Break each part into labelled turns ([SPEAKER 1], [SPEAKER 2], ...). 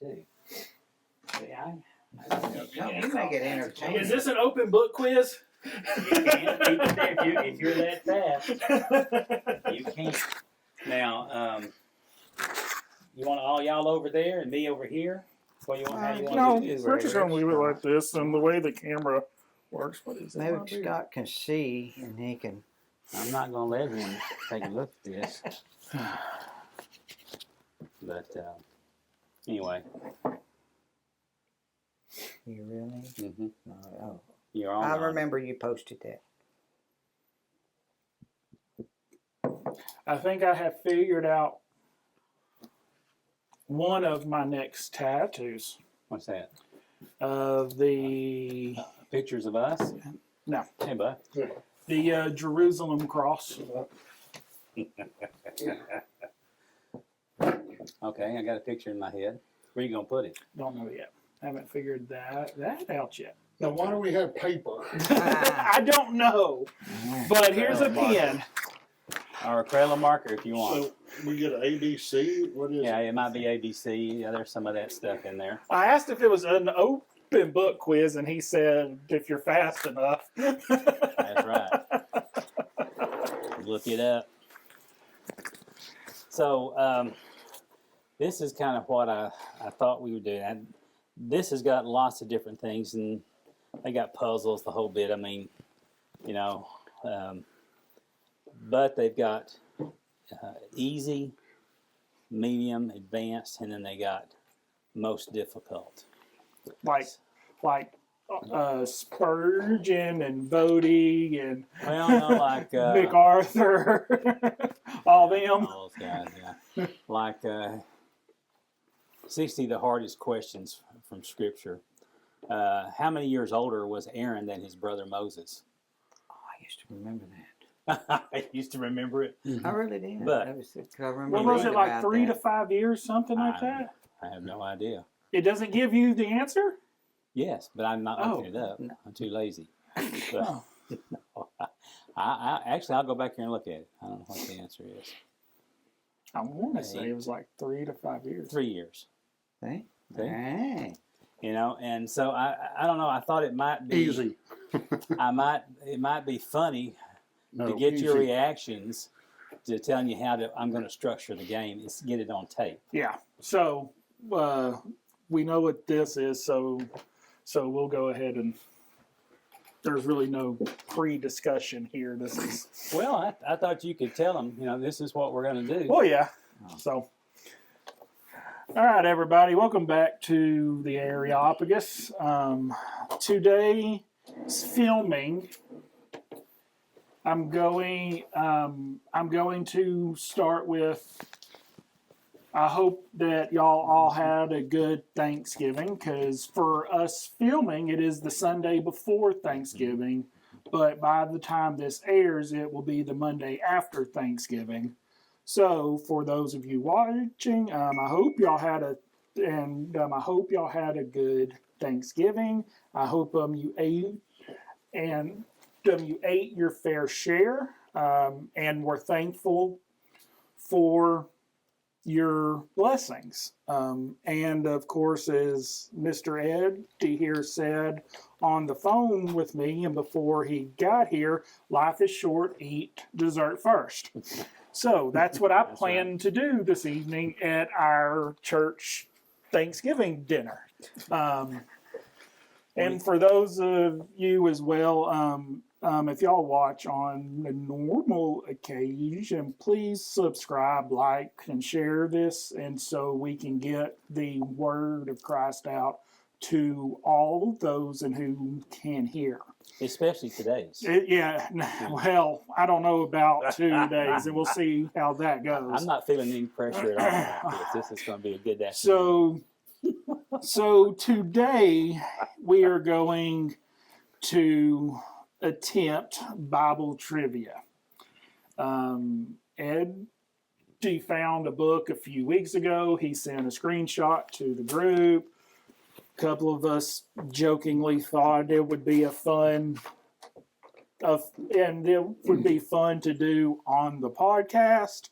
[SPEAKER 1] too.
[SPEAKER 2] Yeah,
[SPEAKER 3] You make it entertaining.
[SPEAKER 4] Is this an open book quiz?
[SPEAKER 1] You can if you're that fast. You can. Now, you want all y'all over there and me over here? What you want? How you want
[SPEAKER 4] No,
[SPEAKER 1] to do this?
[SPEAKER 4] we're just gonna leave it like this, and the way the camera works. What is it?
[SPEAKER 3] Maybe Scott can see and he can.
[SPEAKER 1] I'm not gonna let him take a look at this. But anyway,
[SPEAKER 3] You really?
[SPEAKER 1] mm-hmm.
[SPEAKER 3] Oh,
[SPEAKER 1] You're all.
[SPEAKER 3] I remember you posted that.
[SPEAKER 4] I think I have figured out one of my next tattoos.
[SPEAKER 1] What's that?
[SPEAKER 4] The
[SPEAKER 1] Pictures of us?
[SPEAKER 4] No.
[SPEAKER 1] Hey, bud.
[SPEAKER 4] Jerusalem cross.
[SPEAKER 1] Okay, I got a picture in my head. Where you gonna put it?
[SPEAKER 4] Don't know yet. Haven't figured that out yet.
[SPEAKER 5] Now, why do we have paper?
[SPEAKER 4] I don't know, but here's a pen.
[SPEAKER 1] Or acrylic marker if you want.
[SPEAKER 5] So we get an ABC? What is
[SPEAKER 1] Yeah,
[SPEAKER 5] it?
[SPEAKER 1] it might be ABC. Yeah, there's some of that stuff in there.
[SPEAKER 4] I asked if it was an open book quiz, and he said if you're fast enough.
[SPEAKER 1] That's right. Look it up. So this is kind of what I thought we would do. This has got lots of different things, and they got puzzles, the whole bit. I mean, you know, but they've got easy, medium, advanced, and then they got most difficult.
[SPEAKER 4] like Spurgeon and Bodie and
[SPEAKER 1] Well, no, like
[SPEAKER 4] MacArthur, all them.
[SPEAKER 1] all those guys, yeah. Like 60 the hardest questions from Scripture. How many years older was Aaron than his brother Moses?
[SPEAKER 3] Oh, I used to remember that.
[SPEAKER 1] I used to remember it.
[SPEAKER 3] I really did.
[SPEAKER 1] But-
[SPEAKER 3] That was, 'cause I remember
[SPEAKER 4] What was it,
[SPEAKER 3] reading
[SPEAKER 4] like
[SPEAKER 3] about
[SPEAKER 4] 3 to
[SPEAKER 3] that.
[SPEAKER 4] 5 years, something like that?
[SPEAKER 1] I have no idea.
[SPEAKER 4] It doesn't give you the answer?
[SPEAKER 1] Yes, but I'm not looking it up.
[SPEAKER 3] no.
[SPEAKER 1] I'm too lazy.
[SPEAKER 4] Oh.
[SPEAKER 1] But I actually I'll go back here and look at it. I don't know what the answer is.
[SPEAKER 4] I want to say it was like 3 to 5 years.
[SPEAKER 1] 3 years.
[SPEAKER 3] See?
[SPEAKER 1] See?
[SPEAKER 3] Hey.
[SPEAKER 1] You know, and so I don't know. I thought it might be
[SPEAKER 5] Easy.
[SPEAKER 1] it might be funny
[SPEAKER 5] No,
[SPEAKER 1] to get your
[SPEAKER 5] easy.
[SPEAKER 1] reactions to telling you how I'm going to structure the game is get it on tape.
[SPEAKER 4] Yeah. So we know what this is, so we'll go ahead and there's really no pre-discussion here. This is
[SPEAKER 1] Well, I thought you could tell them, you know, this is what we're going to do.
[SPEAKER 4] well, yeah. So all right, everybody, welcome back to the Areopagus. Today's filming. I'm going to start with. I hope that y'all all had a good Thanksgiving, because for us filming, it is the Sunday before Thanksgiving, but by the time this airs, it will be the Monday after Thanksgiving. So for those of you watching, I hope y'all had a good Thanksgiving. I hope you ate your fair share, and were thankful for your blessings. And of course, as Mr. Ed here said on the phone with me and before he got here, life is short, eat dessert first. So that's what I plan to do this evening at our church Thanksgiving dinner. And for those of you as well, if y'all watch on a normal occasion, please subscribe, like, and share this, and so we can get the word of Christ out to all those and who can hear.
[SPEAKER 1] Especially today's.
[SPEAKER 4] Well, I don't know about 2 days, and we'll see how that goes.
[SPEAKER 1] I'm not feeling any pressure at all about this. This is going to be a good afternoon.
[SPEAKER 4] So today we are going to attempt Bible trivia. Ed, he found a book a few weeks ago. He sent a screenshot to the group. A couple of us jokingly thought it would be fun to do on the podcast.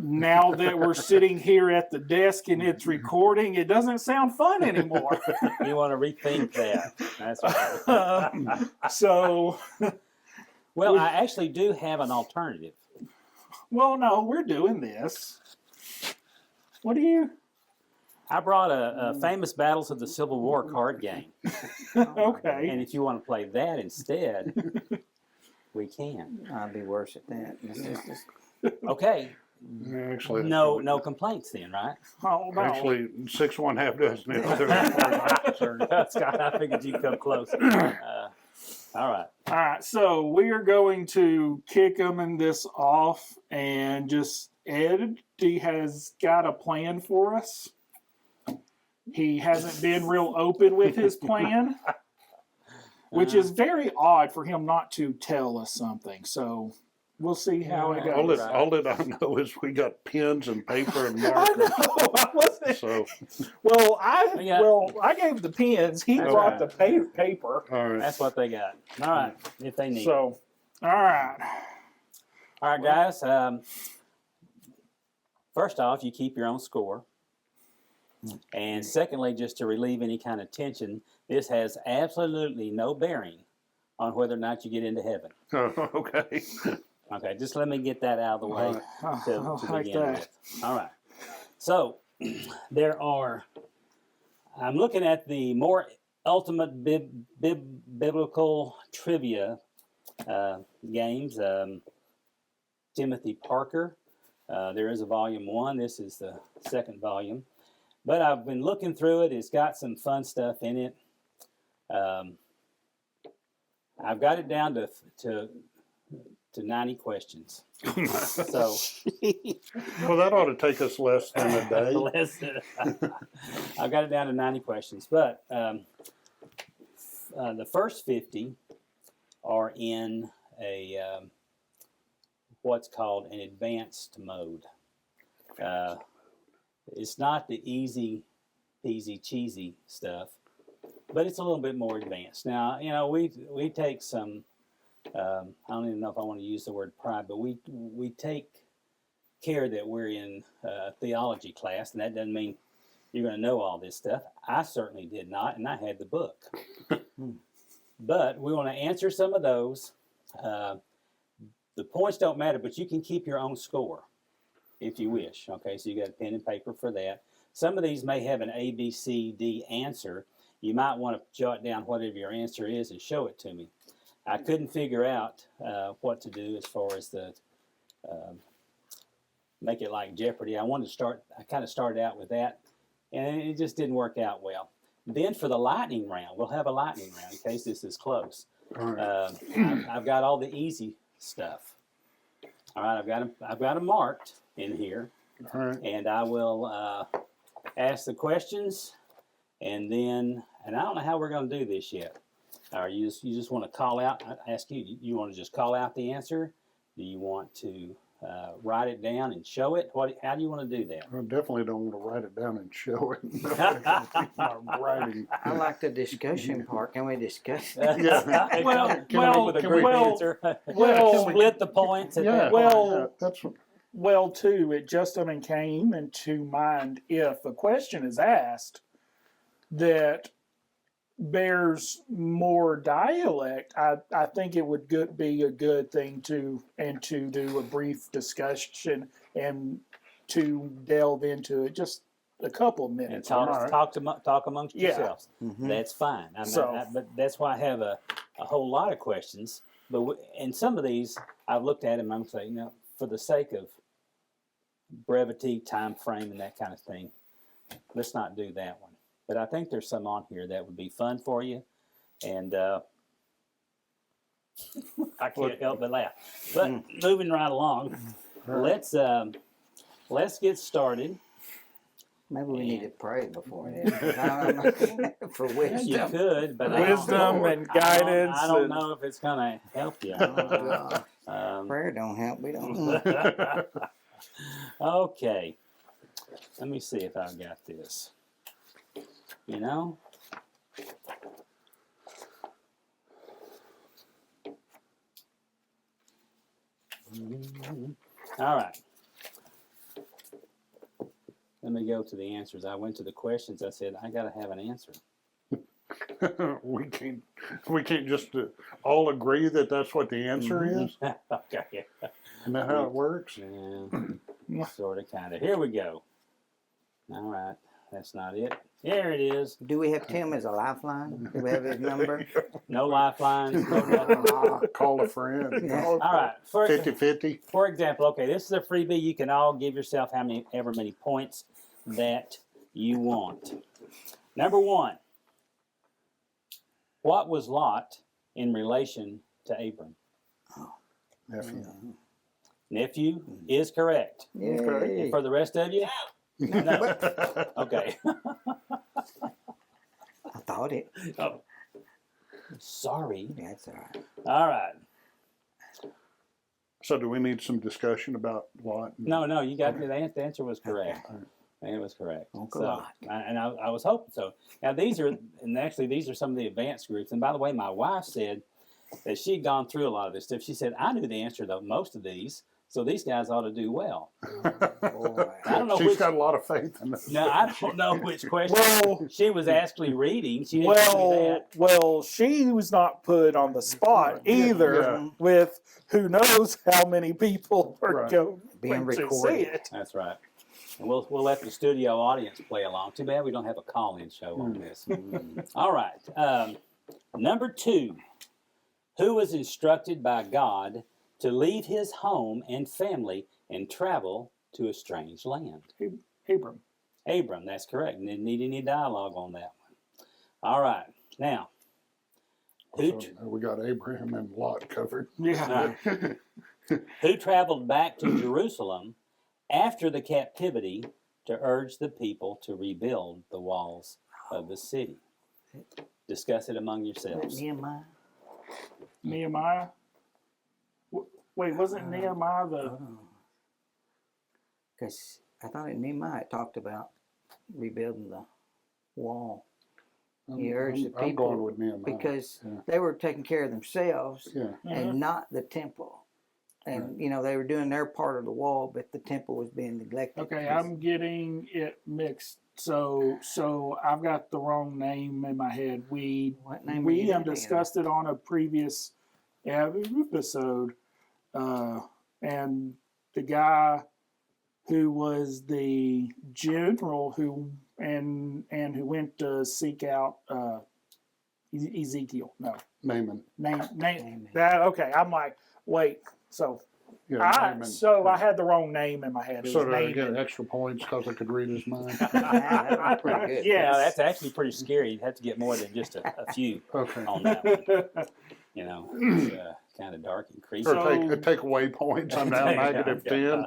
[SPEAKER 4] now that we're sitting here at the desk and it's recording, it doesn't sound fun anymore.
[SPEAKER 1] You want to rethink that. That's right.
[SPEAKER 4] So,
[SPEAKER 1] Well, I actually do have an alternative.
[SPEAKER 4] well, no, we're doing this. What do you?
[SPEAKER 1] I brought a famous Battles of the Civil War card game.
[SPEAKER 4] Okay.
[SPEAKER 1] And if you want to play that instead, we can.
[SPEAKER 3] I'd be worse at that. This is just,
[SPEAKER 1] Okay.
[SPEAKER 5] Actually,
[SPEAKER 1] No complaints then, right?
[SPEAKER 4] Oh, no.
[SPEAKER 5] actually, 6 1/2 dozen.
[SPEAKER 1] Scott, I figured you'd come close. All right.
[SPEAKER 4] All right, so we are going to kick them in this off and just Ed, he has got a plan for us. He hasn't been real open with his plan, which is very odd for him not to tell us something. So we'll see how it goes.
[SPEAKER 5] All that I know is we got pens and paper and
[SPEAKER 4] I
[SPEAKER 5] markers.
[SPEAKER 4] know. I wasn't.
[SPEAKER 5] So,
[SPEAKER 4] I gave the pens. He
[SPEAKER 1] That's
[SPEAKER 4] brought
[SPEAKER 1] right.
[SPEAKER 4] the paper.
[SPEAKER 5] all right.
[SPEAKER 1] That's what they got. All right. If they need.
[SPEAKER 4] So, all right.
[SPEAKER 1] All right, guys. First off, you keep your own score. And secondly, just to relieve any kind of tension, this has absolutely no bearing on whether or not you get into heaven.
[SPEAKER 5] Okay.
[SPEAKER 1] Okay, just let me get that out of the way
[SPEAKER 4] I'll
[SPEAKER 1] to
[SPEAKER 4] like
[SPEAKER 1] begin
[SPEAKER 4] that.
[SPEAKER 1] with. All right. So I'm looking at the more ultimate biblical trivia games. Timothy Parker. There is a volume 1. This is the second volume. But I've been looking through it. It's got some fun stuff in it. I've got it down to 90 questions. So
[SPEAKER 5] Well, that ought to take us less than a day.
[SPEAKER 1] I've got it down to 90 questions. But the first 50 are in a what's called an advanced mode. It's not the easy peasy cheesy stuff, but it's a little bit more advanced. Now, you know, we take some, I don't even know if I want to use the word pride, but we take care that we're in theology class, and that doesn't mean you're going to know all this stuff. I certainly did not, and I had the book. But we want to answer some of those. The points don't matter, but you can keep your own score if you wish. Okay, so you got a pen and paper for that. Some of these may have an A, B, C, D answer. You might want to jot down whatever your answer is and show it to me. I couldn't figure out what to do as far as the make it like Jeopardy. I kind of started out with that, and it just didn't work out well. Then for the lightning round, we'll have a lightning round in case this is close.
[SPEAKER 5] All right.
[SPEAKER 1] I've got all the easy stuff. All right, I've got them marked in here,
[SPEAKER 5] All right.
[SPEAKER 1] and I will ask the questions, and I don't know how we're going to do this yet. Or you just want to call out? I ask you. You want to just call out the answer? Do you want to write it down and show it? How do you want to do that?
[SPEAKER 5] I definitely don't want to write it down and show it. I'm writing.
[SPEAKER 3] I like the discussion part. Can we discuss?
[SPEAKER 5] Yeah.
[SPEAKER 1] With a group answer.
[SPEAKER 4] well,
[SPEAKER 1] Split the points. At
[SPEAKER 5] Yeah.
[SPEAKER 1] that
[SPEAKER 4] Well,
[SPEAKER 5] yeah, that's what.
[SPEAKER 4] Well, too, it just came into mind if a question is asked that bears more dialect, I think it would be a good thing to do a brief discussion and to delve into it just a couple of
[SPEAKER 1] And
[SPEAKER 4] minutes.
[SPEAKER 1] talk amongst
[SPEAKER 4] Yeah.
[SPEAKER 1] yourselves.
[SPEAKER 3] Mhm.
[SPEAKER 1] That's fine.
[SPEAKER 4] So-
[SPEAKER 1] but that's why I have a whole lot of questions. But and some of these I've looked at them. I'm saying, for the sake of brevity, time frame, and that kind of thing, let's not do that one. But I think there's some on here that would be fun for you, and I can't help but laugh. But moving right along, let's get started.
[SPEAKER 3] Maybe we need to pray before it. For
[SPEAKER 1] You
[SPEAKER 3] wisdom.
[SPEAKER 1] could, but
[SPEAKER 4] Wisdom and guidance.
[SPEAKER 1] I don't
[SPEAKER 4] and-
[SPEAKER 1] know if it's gonna help you.
[SPEAKER 3] Prayer don't help. We don't.
[SPEAKER 1] Okay, let me see if I've got this. All right. let me go to the answers. I went to the questions. I said, I got to have an answer.
[SPEAKER 5] we can't just all agree that that's what the answer is.
[SPEAKER 1] Okay.
[SPEAKER 5] Isn't that how it works?
[SPEAKER 1] Yeah, sort of, kind of. Here we go. All right. That's not it. There it is.
[SPEAKER 3] Do we have Tim as a lifeline? Do we have his number?
[SPEAKER 1] No lifelines. No nothing.
[SPEAKER 5] Call a friend.
[SPEAKER 3] Yeah.
[SPEAKER 1] All right.
[SPEAKER 5] 50-50.
[SPEAKER 1] For example, okay, this is a freebie. You can all give yourself ever many points that you want. Number 1. What was Lot in relation to Abram?
[SPEAKER 5] Nephew.
[SPEAKER 1] Nephew is correct.
[SPEAKER 3] Yay.
[SPEAKER 1] And for the rest of you? No. Okay.
[SPEAKER 3] I thought it.
[SPEAKER 1] Oh. Sorry.
[SPEAKER 3] That's all right.
[SPEAKER 1] All right.
[SPEAKER 5] So do we need some discussion about Lot?
[SPEAKER 1] No, you got me. The answer was correct.
[SPEAKER 5] Okay.
[SPEAKER 1] It was correct.
[SPEAKER 3] Uncle
[SPEAKER 1] So,
[SPEAKER 3] Lot.
[SPEAKER 1] I was hoping so. Now these are some of the advanced groups. And by the way, my wife said that she'd gone through a lot of this stuff. She said I knew the answer to most of these, so these guys ought to do well.
[SPEAKER 3] Boy.
[SPEAKER 1] I don't know
[SPEAKER 5] She's
[SPEAKER 1] which.
[SPEAKER 5] got a lot of faith in us.
[SPEAKER 1] No, I don't know which question
[SPEAKER 4] Well,
[SPEAKER 1] she was actually reading. She didn't tell me that.
[SPEAKER 4] well, she was not put on the spot either.
[SPEAKER 5] Yeah.
[SPEAKER 4] With who knows how many people are
[SPEAKER 5] Right.
[SPEAKER 4] going
[SPEAKER 3] Being
[SPEAKER 4] to see
[SPEAKER 3] recorded.
[SPEAKER 4] it.
[SPEAKER 1] That's right. And we'll let the studio audience play along. Too bad we don't have a call-in show on this. All right. Number 2. Who was instructed by God to leave his home and family and travel to a strange land?
[SPEAKER 4] Abram.
[SPEAKER 1] Abram, that's correct. Didn't need any dialogue on that one. All right. Now, who,
[SPEAKER 5] So we got Abraham and Lot covered.
[SPEAKER 4] Yeah.
[SPEAKER 1] who traveled back to Jerusalem after the captivity to urge the people to rebuild the walls of the city? Discuss it among yourselves.
[SPEAKER 3] Nehemiah.
[SPEAKER 4] Nehemiah. Wait, wasn't Nehemiah the?
[SPEAKER 3] Because I thought in Nehemiah it talked about rebuilding the wall. He urged the
[SPEAKER 5] I'm
[SPEAKER 3] people
[SPEAKER 5] going with Nehemiah.
[SPEAKER 3] because
[SPEAKER 5] Yeah.
[SPEAKER 3] they were taking care of themselves
[SPEAKER 5] Yeah.
[SPEAKER 3] and not the temple. And you know they were doing their part of the wall, but the temple was being neglected.
[SPEAKER 4] Okay, I'm getting it mixed. So I've got the wrong name in my head.
[SPEAKER 3] What name are
[SPEAKER 4] We
[SPEAKER 3] you thinking of?
[SPEAKER 4] discussed it on a previous episode, and the guy who was the general who went to seek out Ezekiel. No,
[SPEAKER 5] Naaman.
[SPEAKER 4] name
[SPEAKER 3] Naaman.
[SPEAKER 4] that. Okay, I'm like, wait. So
[SPEAKER 5] Yeah,
[SPEAKER 4] I
[SPEAKER 5] Naaman.
[SPEAKER 4] I had the wrong name in my head. It
[SPEAKER 5] So
[SPEAKER 4] was
[SPEAKER 5] did I get
[SPEAKER 4] Naaman.
[SPEAKER 5] extra points because I could read his mind?
[SPEAKER 3] That was pretty good.
[SPEAKER 4] Yeah.
[SPEAKER 1] No, that's actually pretty scary. You'd have to get more than just a few
[SPEAKER 5] Okay.
[SPEAKER 1] on that one. You know, it's kind of dark and creepy.
[SPEAKER 5] Or
[SPEAKER 4] So-
[SPEAKER 5] take away points. I'm now negative 10.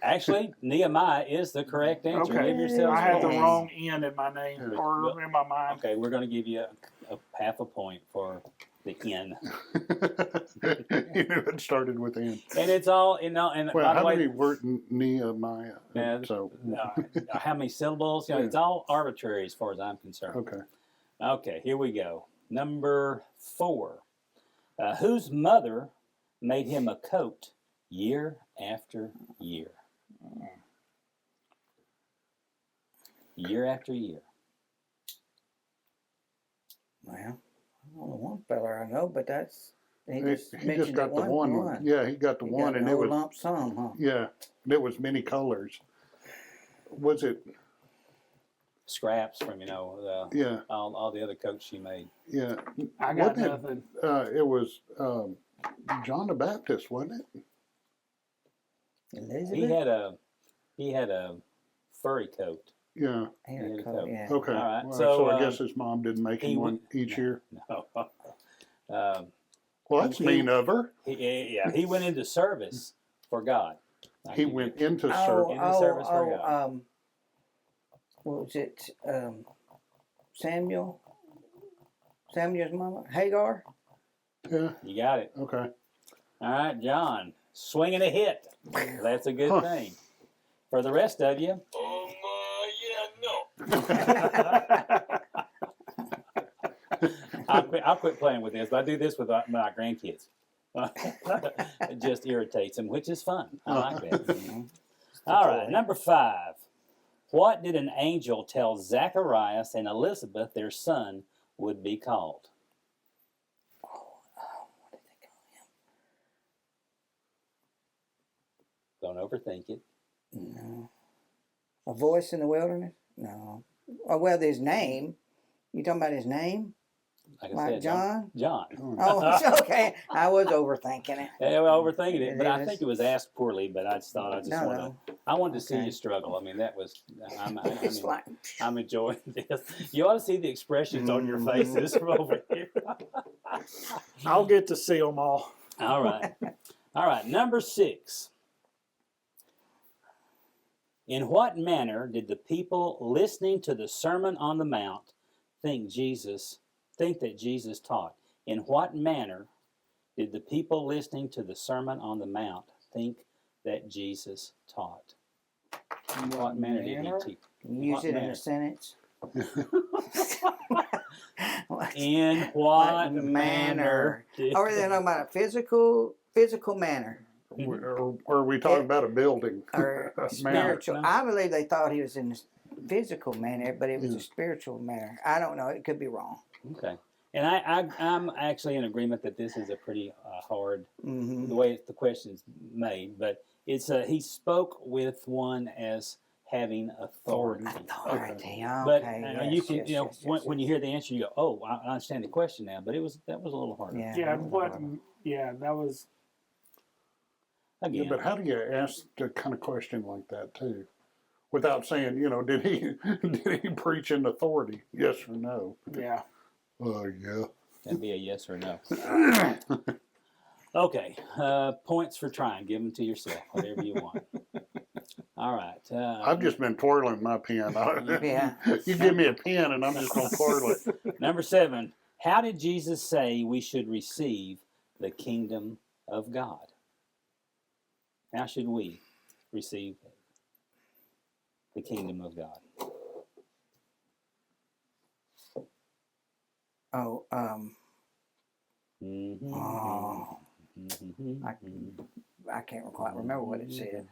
[SPEAKER 1] Actually, Nehemiah is the correct answer.
[SPEAKER 4] Okay,
[SPEAKER 1] Give yourselves
[SPEAKER 4] I had the
[SPEAKER 1] points.
[SPEAKER 4] wrong N in my name
[SPEAKER 5] Yeah.
[SPEAKER 4] or in my mind.
[SPEAKER 1] Okay, we're going to give you a half a point for the N.
[SPEAKER 5] You knew it started with N.
[SPEAKER 1] And it's all, you know, and
[SPEAKER 5] Well,
[SPEAKER 1] by the
[SPEAKER 5] how
[SPEAKER 1] way,
[SPEAKER 5] many were Nehemiah?
[SPEAKER 1] Yeah.
[SPEAKER 5] So,
[SPEAKER 1] how many syllables? You know, it's all arbitrary as far as I'm concerned.
[SPEAKER 5] okay.
[SPEAKER 1] Okay, here we go. Number 4. Whose mother made him a coat year after year? Year after year.
[SPEAKER 3] Well, only one fella I know, but that's he
[SPEAKER 5] He
[SPEAKER 3] just
[SPEAKER 5] just
[SPEAKER 3] mentioned
[SPEAKER 5] got
[SPEAKER 3] it
[SPEAKER 5] the one. Yeah, he got the
[SPEAKER 3] He
[SPEAKER 5] one,
[SPEAKER 3] got
[SPEAKER 5] and
[SPEAKER 3] the
[SPEAKER 5] it
[SPEAKER 3] whole
[SPEAKER 5] was
[SPEAKER 3] lump sum, huh?
[SPEAKER 5] yeah, and it was many colors. Was it?
[SPEAKER 1] Scraps from, you know,
[SPEAKER 5] Yeah,
[SPEAKER 1] all the other coats she made.
[SPEAKER 5] yeah.
[SPEAKER 4] I got
[SPEAKER 5] Wasn't
[SPEAKER 4] nothing.
[SPEAKER 5] It was John the Baptist, wasn't it?
[SPEAKER 3] Elizabeth.
[SPEAKER 1] He had a furry coat.
[SPEAKER 5] Yeah.
[SPEAKER 3] He had a
[SPEAKER 1] Yeah,
[SPEAKER 3] coat, yeah.
[SPEAKER 5] Okay.
[SPEAKER 1] All right,
[SPEAKER 5] Well,
[SPEAKER 1] so,
[SPEAKER 5] I guess his mom didn't make
[SPEAKER 1] he
[SPEAKER 5] him one
[SPEAKER 1] would-
[SPEAKER 5] each year.
[SPEAKER 1] No.
[SPEAKER 5] Well, that's
[SPEAKER 1] he-
[SPEAKER 5] mean of her.
[SPEAKER 1] He went into service for God. I
[SPEAKER 5] He
[SPEAKER 1] give
[SPEAKER 5] went
[SPEAKER 1] you-
[SPEAKER 5] into
[SPEAKER 3] Oh,
[SPEAKER 5] service.
[SPEAKER 1] In the service for God.
[SPEAKER 3] what was it? Samuel? Samuel's mama? Hagar?
[SPEAKER 5] Yeah.
[SPEAKER 1] You got it.
[SPEAKER 5] Okay.
[SPEAKER 1] All right, John. Swinging a hit. That's a good
[SPEAKER 5] Huh.
[SPEAKER 1] thing. For the rest of you, I'll quit playing with this, but I do this with my grandkids. It just irritates them, which is fun. I like that. All right, number 5. What did an angel tell Zacharias and Elizabeth their son would be called?
[SPEAKER 3] What did they call him?
[SPEAKER 1] Don't overthink it.
[SPEAKER 3] No. A voice in the wilderness? No. Oh, well, his name. You talking about his name?
[SPEAKER 1] Like I
[SPEAKER 3] Like
[SPEAKER 1] said,
[SPEAKER 3] John?
[SPEAKER 1] John.
[SPEAKER 3] Oh, it's okay. I was overthinking it.
[SPEAKER 1] Yeah, well, overthinking it, but I
[SPEAKER 3] is.
[SPEAKER 1] think it was asked poorly. But I just thought I just
[SPEAKER 3] No,
[SPEAKER 1] wanted.
[SPEAKER 3] no.
[SPEAKER 1] I wanted to see
[SPEAKER 3] Okay.
[SPEAKER 1] you struggle. I mean, that was.
[SPEAKER 3] It's
[SPEAKER 1] mean,
[SPEAKER 3] like,
[SPEAKER 1] I'm enjoying this. You ought to see the expressions on your faces from over here.
[SPEAKER 4] I'll get to see them all.
[SPEAKER 1] All right. All right. Number 6. In what manner did the people listening to the Sermon on the Mount think that Jesus taught? In what manner did the people listening to the Sermon on the Mount think that Jesus taught? In what manner did he teach?
[SPEAKER 3] can you use
[SPEAKER 1] What
[SPEAKER 3] it in
[SPEAKER 1] manner?
[SPEAKER 3] a sentence?
[SPEAKER 1] In what
[SPEAKER 3] manner?
[SPEAKER 1] manner? Did
[SPEAKER 3] Or are they talking about a physical manner?
[SPEAKER 5] Or are we talking about a building?
[SPEAKER 3] Or
[SPEAKER 5] Man.
[SPEAKER 3] spiritual?
[SPEAKER 1] No.
[SPEAKER 3] I believe they thought he was in the physical manner, but it was
[SPEAKER 5] Yeah.
[SPEAKER 3] a spiritual manner. I don't know. It could be wrong.
[SPEAKER 1] Okay. And I'm actually in agreement that this is a pretty hard,
[SPEAKER 3] Hmm
[SPEAKER 1] the way the question's made, but it's he spoke with one as having authority.
[SPEAKER 3] Authority.
[SPEAKER 1] But
[SPEAKER 3] Okay.
[SPEAKER 1] you
[SPEAKER 3] yes,
[SPEAKER 1] can,
[SPEAKER 3] yes,
[SPEAKER 1] you know,
[SPEAKER 3] yes,
[SPEAKER 1] when,
[SPEAKER 3] yes,
[SPEAKER 1] when you hear the answer, you go, "Oh, I understand the question now." But that was a little harder.
[SPEAKER 3] Yeah.
[SPEAKER 4] Yeah,
[SPEAKER 3] that was
[SPEAKER 4] what?
[SPEAKER 3] hard.
[SPEAKER 4] Yeah, that was.
[SPEAKER 1] Again,
[SPEAKER 5] Yeah, but how do you ask a kind of question like that too, without saying, did he preach in authority? Yes or no?
[SPEAKER 4] Yeah.
[SPEAKER 5] Yeah.
[SPEAKER 1] that'd be a yes or no. Okay, points for trying. Give them to yourself, whatever you want. All right.
[SPEAKER 5] I've just been twirling my pen.
[SPEAKER 3] Yeah.
[SPEAKER 5] You give me a pen and I'm just gonna twirl it.
[SPEAKER 1] Number 7. How did Jesus say we should receive the kingdom of God? How should we receive the kingdom of God?
[SPEAKER 3] Oh,
[SPEAKER 1] Mm-hmm.
[SPEAKER 3] oh,
[SPEAKER 1] Mm-hmm.
[SPEAKER 3] I can't quite remember what it said.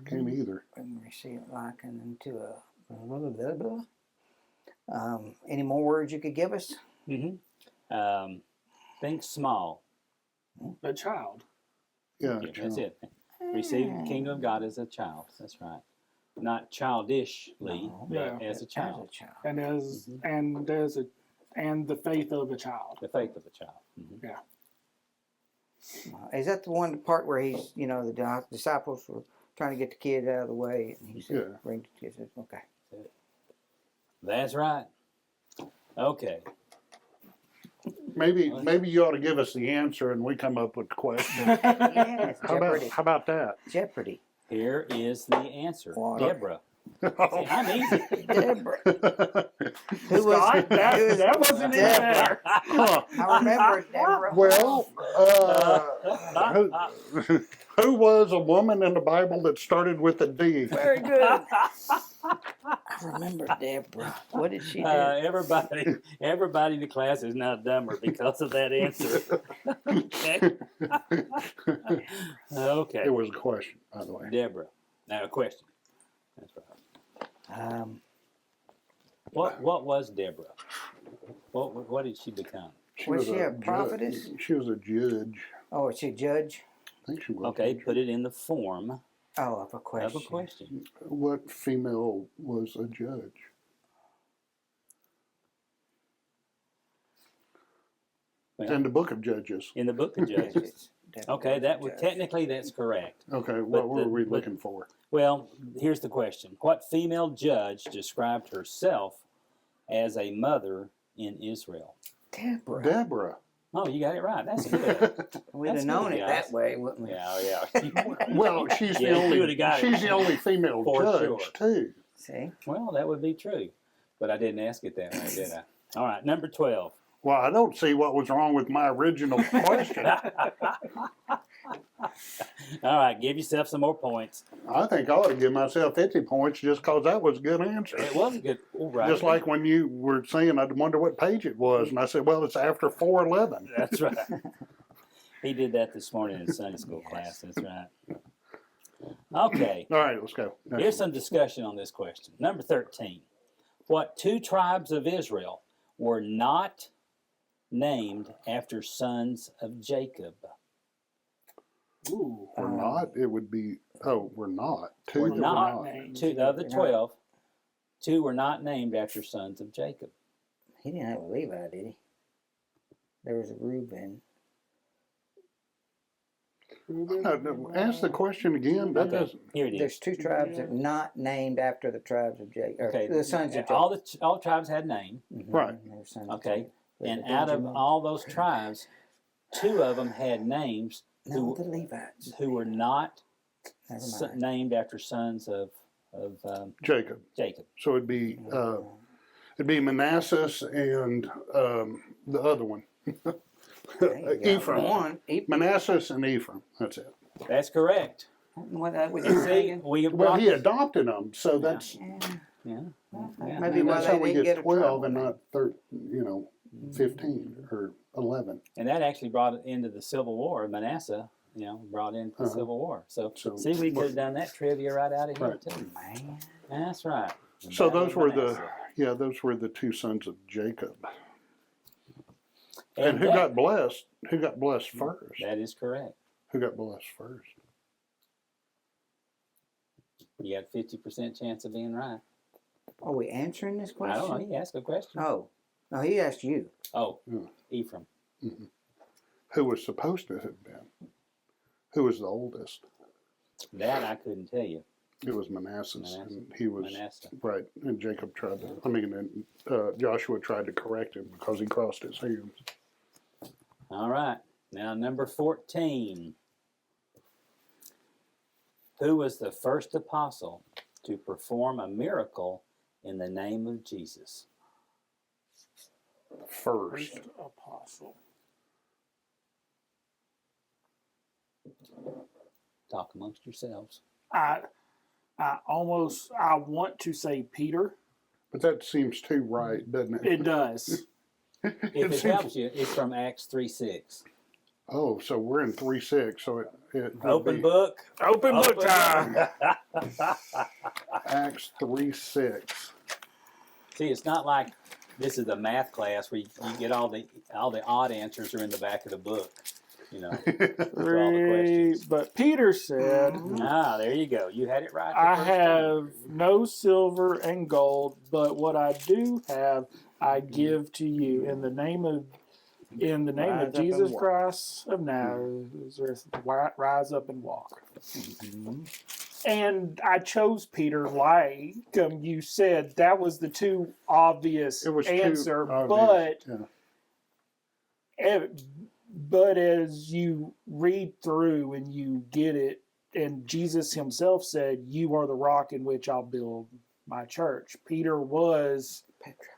[SPEAKER 5] Can't either.
[SPEAKER 3] When we see it likened into a blah, blah, blah, blah. Any more words you could give us?
[SPEAKER 1] Mm-hmm. Think small.
[SPEAKER 4] A child.
[SPEAKER 5] Yeah.
[SPEAKER 1] Yeah, that's it. Receive the kingdom of God as a child. That's right. Not childishly,
[SPEAKER 3] No.
[SPEAKER 1] but
[SPEAKER 4] Yeah.
[SPEAKER 1] as a child.
[SPEAKER 4] And the faith of a child.
[SPEAKER 1] The faith of a child. Mm-hmm.
[SPEAKER 3] Is that the one part where he's, the disciples were trying to get the kid out of the way, and he said,
[SPEAKER 5] Yeah.
[SPEAKER 3] "Bring the kids." Okay.
[SPEAKER 1] That's right. Okay.
[SPEAKER 5] Maybe you ought to give us the answer and we come up with the question.
[SPEAKER 3] Yes, Jeopardy.
[SPEAKER 5] How about that?
[SPEAKER 3] Jeopardy.
[SPEAKER 1] Here is the answer.
[SPEAKER 3] Water.
[SPEAKER 1] Deborah. See, I'm easy.
[SPEAKER 3] Deborah. Who
[SPEAKER 4] Scott,
[SPEAKER 3] was
[SPEAKER 4] that wasn't in
[SPEAKER 3] Deborah?
[SPEAKER 4] there.
[SPEAKER 5] Huh.
[SPEAKER 3] I remember Deborah.
[SPEAKER 5] Well, who was a woman in the Bible that started with a D?
[SPEAKER 3] Very good. I remember Deborah. What did she do?
[SPEAKER 1] Everybody in the class is now dumber because of that answer. Okay. Okay.
[SPEAKER 5] It was a question, by the way.
[SPEAKER 1] Deborah. Now a question. That's right. What was Deborah? What did she become?
[SPEAKER 3] Was she a
[SPEAKER 5] judge.
[SPEAKER 3] prophetess?
[SPEAKER 5] She was a judge.
[SPEAKER 3] Oh, is she a judge?
[SPEAKER 5] I think she was.
[SPEAKER 1] Okay, put it in the form
[SPEAKER 3] Oh, of a question.
[SPEAKER 1] of a question.
[SPEAKER 5] What female was a judge? It's in the book of Judges.
[SPEAKER 1] In the book of Judges.
[SPEAKER 3] Deborah
[SPEAKER 1] Okay,
[SPEAKER 3] was
[SPEAKER 1] that
[SPEAKER 3] a
[SPEAKER 1] would
[SPEAKER 3] judge.
[SPEAKER 1] technically that's correct.
[SPEAKER 5] Okay,
[SPEAKER 1] But
[SPEAKER 5] what were
[SPEAKER 1] the-
[SPEAKER 5] we
[SPEAKER 1] but-
[SPEAKER 5] looking for?
[SPEAKER 1] Well, here's the question. What female judge described herself as a mother in Israel?
[SPEAKER 3] Deborah.
[SPEAKER 5] Deborah.
[SPEAKER 1] Oh, you got it right. That's good.
[SPEAKER 3] We'd
[SPEAKER 1] That's
[SPEAKER 3] have known
[SPEAKER 1] good,
[SPEAKER 3] it
[SPEAKER 1] guys.
[SPEAKER 3] that way, wouldn't we?
[SPEAKER 1] Yeah.
[SPEAKER 5] Well, she's
[SPEAKER 1] Yeah,
[SPEAKER 5] the
[SPEAKER 1] you
[SPEAKER 5] only.
[SPEAKER 1] would've got it.
[SPEAKER 5] She's the only female
[SPEAKER 1] For
[SPEAKER 5] judge
[SPEAKER 1] sure.
[SPEAKER 5] too.
[SPEAKER 3] See?
[SPEAKER 1] Well, that would be true. But I didn't ask it that way, did I? All right, number 12.
[SPEAKER 5] Well, I don't see what was wrong with my original question.
[SPEAKER 1] All right, give yourself some more points.
[SPEAKER 5] I think I ought to give myself 50 points just because that was a good answer.
[SPEAKER 1] It was a good. All right.
[SPEAKER 5] Just like when you were saying, I wonder what page it was, and I said, well, it's after 4:11.
[SPEAKER 1] That's right. He did that this morning in Sunday school class. That's right. Okay.
[SPEAKER 5] All right, let's go.
[SPEAKER 1] Here's some discussion on this question. Number 13. What two tribes of Israel were not named after sons of Jacob?
[SPEAKER 4] Ooh.
[SPEAKER 5] We're not. It would be. Oh, we're not. Two.
[SPEAKER 1] We're
[SPEAKER 5] that
[SPEAKER 1] not.
[SPEAKER 4] named.
[SPEAKER 1] Two of the
[SPEAKER 3] They're not.
[SPEAKER 1] 12, two were not named after sons of Jacob.
[SPEAKER 3] He didn't have a Levi, did he? There was a Reuben.
[SPEAKER 5] No, ask the question again. That
[SPEAKER 1] Okay,
[SPEAKER 5] doesn't.
[SPEAKER 1] here it is.
[SPEAKER 3] There's two tribes that are not named after the tribes of Jacob.
[SPEAKER 1] Okay,
[SPEAKER 3] The sons of Jacob.
[SPEAKER 1] all the tribes had name.
[SPEAKER 3] Mhm,
[SPEAKER 5] Right.
[SPEAKER 3] they were sons of
[SPEAKER 1] Okay,
[SPEAKER 3] Jacob. There's
[SPEAKER 1] and
[SPEAKER 3] a
[SPEAKER 1] out of
[SPEAKER 3] Benjamin.
[SPEAKER 1] all those tribes, two of them had names
[SPEAKER 3] No, the Levites.
[SPEAKER 1] who were not
[SPEAKER 3] Never mind.
[SPEAKER 1] named after sons of
[SPEAKER 5] Jacob.
[SPEAKER 1] Jacob.
[SPEAKER 5] So it'd be Manassas and the other one.
[SPEAKER 3] There you go.
[SPEAKER 5] Ephraim.
[SPEAKER 3] One.
[SPEAKER 5] Manassas and Ephraim. That's it.
[SPEAKER 1] That's correct.
[SPEAKER 3] What that was
[SPEAKER 1] See, we
[SPEAKER 5] Well,
[SPEAKER 1] brought,
[SPEAKER 5] he adopted them, so that's
[SPEAKER 1] yeah.
[SPEAKER 3] Maybe
[SPEAKER 5] and
[SPEAKER 3] why
[SPEAKER 5] that's
[SPEAKER 3] they
[SPEAKER 5] how we
[SPEAKER 3] didn't
[SPEAKER 5] get
[SPEAKER 3] get a
[SPEAKER 5] 12
[SPEAKER 3] trouble.
[SPEAKER 5] and not 15 or 11.
[SPEAKER 1] And that actually brought it into the Civil War. Manasseh, brought into the
[SPEAKER 5] Uh-huh.
[SPEAKER 1] Civil War. So
[SPEAKER 5] So-
[SPEAKER 1] see, we could have done that trivia right out of here
[SPEAKER 5] Right.
[SPEAKER 1] too.
[SPEAKER 3] Man.
[SPEAKER 1] That's right. The
[SPEAKER 5] So
[SPEAKER 1] Battle
[SPEAKER 5] those
[SPEAKER 1] of
[SPEAKER 5] were
[SPEAKER 1] Manasseh.
[SPEAKER 5] those were the two sons of Jacob. And who
[SPEAKER 1] that-
[SPEAKER 5] got blessed? Who got blessed first?
[SPEAKER 1] That is correct.
[SPEAKER 5] Who got blessed first?
[SPEAKER 1] You got 50% chance of being right.
[SPEAKER 3] Are we answering this
[SPEAKER 1] I
[SPEAKER 3] question?
[SPEAKER 1] don't know. You ask a question.
[SPEAKER 3] Oh. No, he asked you.
[SPEAKER 1] Oh,
[SPEAKER 5] Yeah.
[SPEAKER 1] Ephraim.
[SPEAKER 5] Who was supposed to have been? Who was the oldest?
[SPEAKER 1] That I couldn't tell you.
[SPEAKER 5] It was Manasseh.
[SPEAKER 1] Manasseh.
[SPEAKER 5] And he was
[SPEAKER 1] Manasseh.
[SPEAKER 5] right. And Jacob tried to. and Joshua tried to correct him because he crossed his hands.
[SPEAKER 1] All right. Now, number 14. Who was the first apostle to perform a miracle in the name of Jesus?
[SPEAKER 5] First.
[SPEAKER 4] First apostle.
[SPEAKER 1] Talk amongst yourselves.
[SPEAKER 4] I want to say Peter.
[SPEAKER 5] But that seems too right, doesn't it?
[SPEAKER 4] It does.
[SPEAKER 1] If it
[SPEAKER 5] seems-
[SPEAKER 1] helps you, it's from Acts 3:6.
[SPEAKER 5] Oh, so we're in 3:6. So it would
[SPEAKER 1] Open
[SPEAKER 5] be
[SPEAKER 1] book.
[SPEAKER 4] Open book
[SPEAKER 1] Open
[SPEAKER 4] time.
[SPEAKER 5] Acts 3:6.
[SPEAKER 1] See, it's not like this is a math class where you get all the odd answers are in the back of the book. For all the questions.
[SPEAKER 4] But Peter said,
[SPEAKER 1] Ah, there you go. You had it right. the
[SPEAKER 4] I
[SPEAKER 1] first
[SPEAKER 4] have
[SPEAKER 1] time.
[SPEAKER 4] no silver and gold, but what I do have, I give to you in the name of
[SPEAKER 3] Rise
[SPEAKER 4] of
[SPEAKER 3] up
[SPEAKER 4] Jesus
[SPEAKER 3] and walk.
[SPEAKER 4] Christ of Nazareth. Rise up and walk. And I chose Peter, like you said, that was the too obvious
[SPEAKER 5] It was too
[SPEAKER 4] answer,
[SPEAKER 5] obvious, yeah.
[SPEAKER 4] but as you read through and you get it, and Jesus himself said, "You are the rock in which I'll build my church." Peter was
[SPEAKER 3] Petra.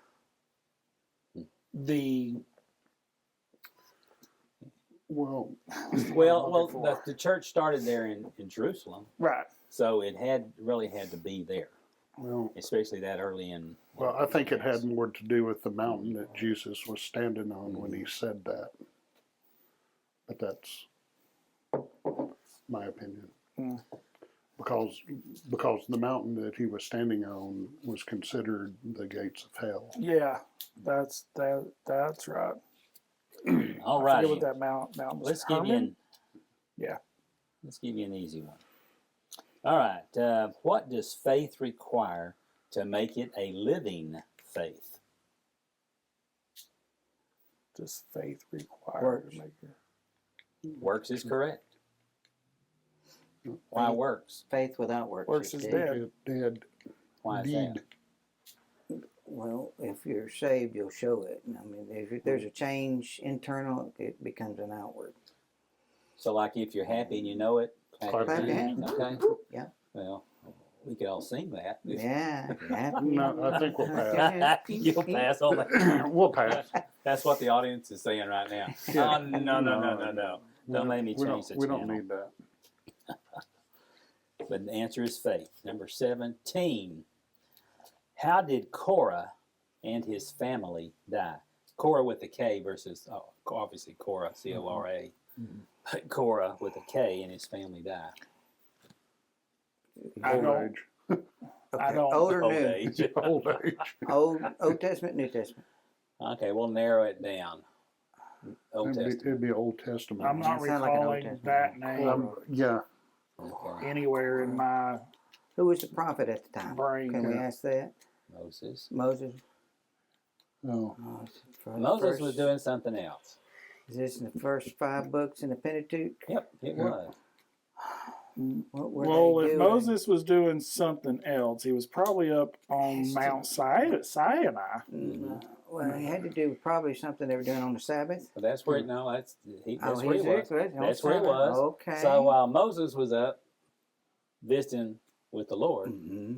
[SPEAKER 4] the
[SPEAKER 5] Well,
[SPEAKER 1] Well, the church started there in Jerusalem,
[SPEAKER 4] right.
[SPEAKER 1] so it really had to be there,
[SPEAKER 5] well,
[SPEAKER 1] especially that early in.
[SPEAKER 5] well, I think it had more to do with the mountain that Jesus was standing on when he said that. But that's my opinion.
[SPEAKER 4] Mm.
[SPEAKER 5] Because the mountain that he was standing on was considered the gates of hell.
[SPEAKER 4] Yeah, that's right.
[SPEAKER 1] All
[SPEAKER 4] I
[SPEAKER 1] right,
[SPEAKER 4] forget what that mountain was.
[SPEAKER 1] let's give you
[SPEAKER 4] Hermon?
[SPEAKER 1] let's give you an easy one. All right, what does faith require to make it a living faith?
[SPEAKER 4] Does faith require
[SPEAKER 3] Works.
[SPEAKER 4] to make it?
[SPEAKER 1] Works is correct. Why
[SPEAKER 3] Faith.
[SPEAKER 1] works?
[SPEAKER 3] Faith without works.
[SPEAKER 4] Works is
[SPEAKER 3] dead.
[SPEAKER 4] dead.
[SPEAKER 5] Dead.
[SPEAKER 1] Why is
[SPEAKER 5] Deed.
[SPEAKER 1] that?
[SPEAKER 3] Well, if you're saved, you'll show it. I mean, if there's a change internal, it becomes an outward.
[SPEAKER 1] So, like, if you're happy and you know it,
[SPEAKER 5] Clap
[SPEAKER 3] your
[SPEAKER 1] hands. Okay.
[SPEAKER 3] Yeah.
[SPEAKER 1] Well, we could all sing that.
[SPEAKER 3] Yeah. Happy.
[SPEAKER 5] No, I think we'll pass.
[SPEAKER 1] You'll pass on that.
[SPEAKER 5] We'll pass.
[SPEAKER 1] That's what the audience is saying right now.
[SPEAKER 5] Yeah.
[SPEAKER 1] Oh, no. Don't make me change the
[SPEAKER 5] We don't
[SPEAKER 1] channel.
[SPEAKER 5] need that.
[SPEAKER 1] But the answer is faith. Number 17. How did Korah and his family die? Korah with a K versus, obviously Korah, C-O-R-A. But Korah with a K and his family die.
[SPEAKER 4] I
[SPEAKER 5] Old
[SPEAKER 4] don't-
[SPEAKER 5] age.
[SPEAKER 3] Okay,
[SPEAKER 4] don't-
[SPEAKER 3] old or
[SPEAKER 1] Old
[SPEAKER 3] new?
[SPEAKER 1] age.
[SPEAKER 5] Old age.
[SPEAKER 3] Old Testament, New Testament.
[SPEAKER 1] Okay, we'll narrow it down. Old Testament.
[SPEAKER 5] It'd be Old Testament.
[SPEAKER 4] I'm not
[SPEAKER 3] That sound like an Old
[SPEAKER 4] recalling
[SPEAKER 3] Testament.
[SPEAKER 4] that name
[SPEAKER 5] Yeah,
[SPEAKER 1] Okay.
[SPEAKER 4] anywhere in my
[SPEAKER 3] Who was the prophet at the time?
[SPEAKER 4] brain.
[SPEAKER 3] Can we ask that?
[SPEAKER 1] Moses.
[SPEAKER 3] Moses.
[SPEAKER 5] no.
[SPEAKER 3] Oh, it's the
[SPEAKER 1] Moses
[SPEAKER 3] first-
[SPEAKER 1] was doing something else.
[SPEAKER 3] Is this in the first 5 books in the Pentateuch?
[SPEAKER 1] Yep, it
[SPEAKER 5] Yeah.
[SPEAKER 1] was.
[SPEAKER 3] What were
[SPEAKER 4] Well,
[SPEAKER 3] they
[SPEAKER 4] if
[SPEAKER 3] doing?
[SPEAKER 4] Moses was doing something else, he was probably up on
[SPEAKER 3] Has to-
[SPEAKER 4] Mount Sinai.
[SPEAKER 3] Well, he had to do probably something they were doing on the Sabbath.
[SPEAKER 1] But that's where no, that's
[SPEAKER 3] Oh,
[SPEAKER 1] where he
[SPEAKER 3] he's
[SPEAKER 1] was.
[SPEAKER 3] there.
[SPEAKER 1] That's where he was.
[SPEAKER 3] Okay.
[SPEAKER 1] So while Moses was up visiting with the Lord,
[SPEAKER 3] hmm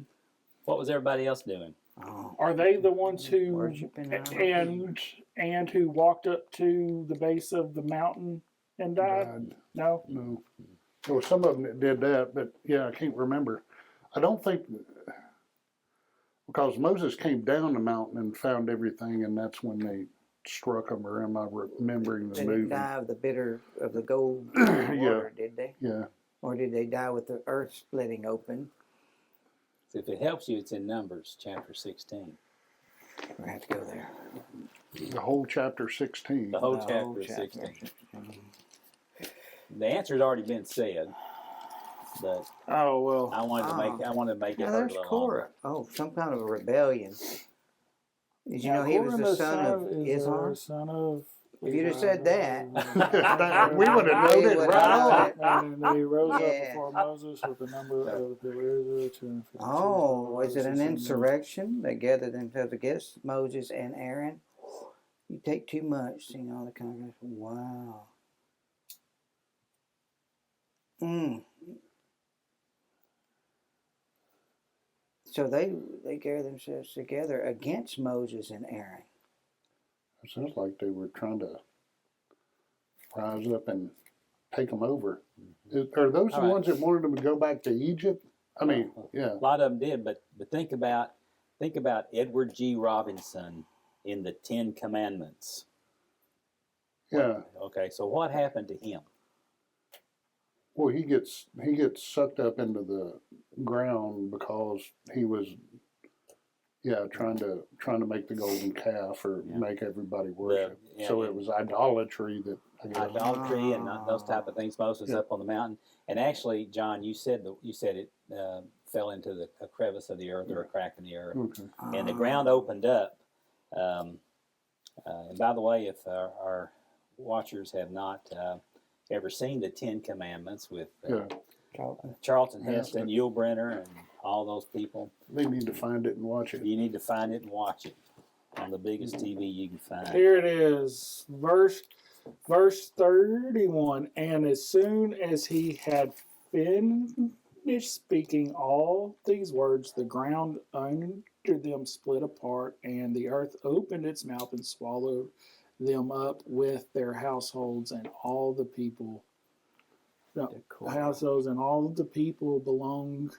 [SPEAKER 1] what was everybody else doing?
[SPEAKER 3] Oh,
[SPEAKER 4] Are they the ones who
[SPEAKER 3] worshiping
[SPEAKER 4] and who walked up to the base of the mountain and died?
[SPEAKER 5] Died.
[SPEAKER 4] No.
[SPEAKER 5] No. There were some of them that did that, but yeah, I can't remember. I don't think, because Moses came down the mountain and found everything, and that's when they struck him, or am I remembering the
[SPEAKER 3] They didn't
[SPEAKER 5] movie?
[SPEAKER 3] die of the gold
[SPEAKER 5] Yeah.
[SPEAKER 3] water, did they?
[SPEAKER 5] Yeah.
[SPEAKER 3] Or did they die with the earth splitting open?
[SPEAKER 1] So if it helps you, it's in Numbers chapter 16.
[SPEAKER 3] We have to go there.
[SPEAKER 5] The whole chapter 16.
[SPEAKER 1] The whole
[SPEAKER 3] The
[SPEAKER 1] chapter
[SPEAKER 3] whole
[SPEAKER 1] is
[SPEAKER 3] chapter.
[SPEAKER 1] 16. The answer had already been said, but
[SPEAKER 4] Oh well.
[SPEAKER 1] I wanted to make it
[SPEAKER 3] Now
[SPEAKER 1] hurt
[SPEAKER 3] there's
[SPEAKER 1] a little
[SPEAKER 3] Korah. Oh, some kind of a rebellion. Did you know he was the son of Izhar?
[SPEAKER 4] Son of.
[SPEAKER 3] If you'd have said that,
[SPEAKER 5] We would have known it
[SPEAKER 3] We
[SPEAKER 5] right
[SPEAKER 3] would've known
[SPEAKER 5] off.
[SPEAKER 4] And he rose up
[SPEAKER 3] Yeah.
[SPEAKER 4] before Moses with the number of the Israel 252.
[SPEAKER 3] Oh, was it an insurrection? They gathered themselves against Moses and Aaron. You take too much, seeing all the congregation. Wow. So they gathered themselves together against Moses and Aaron.
[SPEAKER 5] It sounds like they were trying to rise up and take them over. Are those the
[SPEAKER 1] All right.
[SPEAKER 5] ones that wanted them to go back to Egypt? I mean, yeah.
[SPEAKER 1] a lot of them did. But think about Edward G. Robinson in the Ten Commandments.
[SPEAKER 5] Yeah.
[SPEAKER 1] Okay, so what happened to him?
[SPEAKER 5] Well, he gets sucked up into the ground because he was, trying to make the golden calf or
[SPEAKER 1] Yeah.
[SPEAKER 5] make everybody worship.
[SPEAKER 1] yeah,
[SPEAKER 5] So
[SPEAKER 1] yeah.
[SPEAKER 5] it was idolatry that I guess.
[SPEAKER 1] Idolatry and those type of things. Moses
[SPEAKER 5] Yeah.
[SPEAKER 1] up on the mountain, and actually, John, you said it fell into a crevice of the earth or a crack in the earth,
[SPEAKER 5] Okay.
[SPEAKER 1] and the ground opened up. And by the way, if our watchers have not ever seen the Ten Commandments with
[SPEAKER 5] Yeah.
[SPEAKER 1] Charlton
[SPEAKER 5] Yeah.
[SPEAKER 1] Heston, Yul Brenner, and all those people,
[SPEAKER 5] They need to find it and watch it.
[SPEAKER 1] you need to find it and watch it on the biggest TV you can find.
[SPEAKER 4] Here it is, verse 31. And as soon as he had finished speaking all these words, the ground under them split apart, and the earth opened its mouth and swallowed them up with their households and all the people. Households and all of the people belonged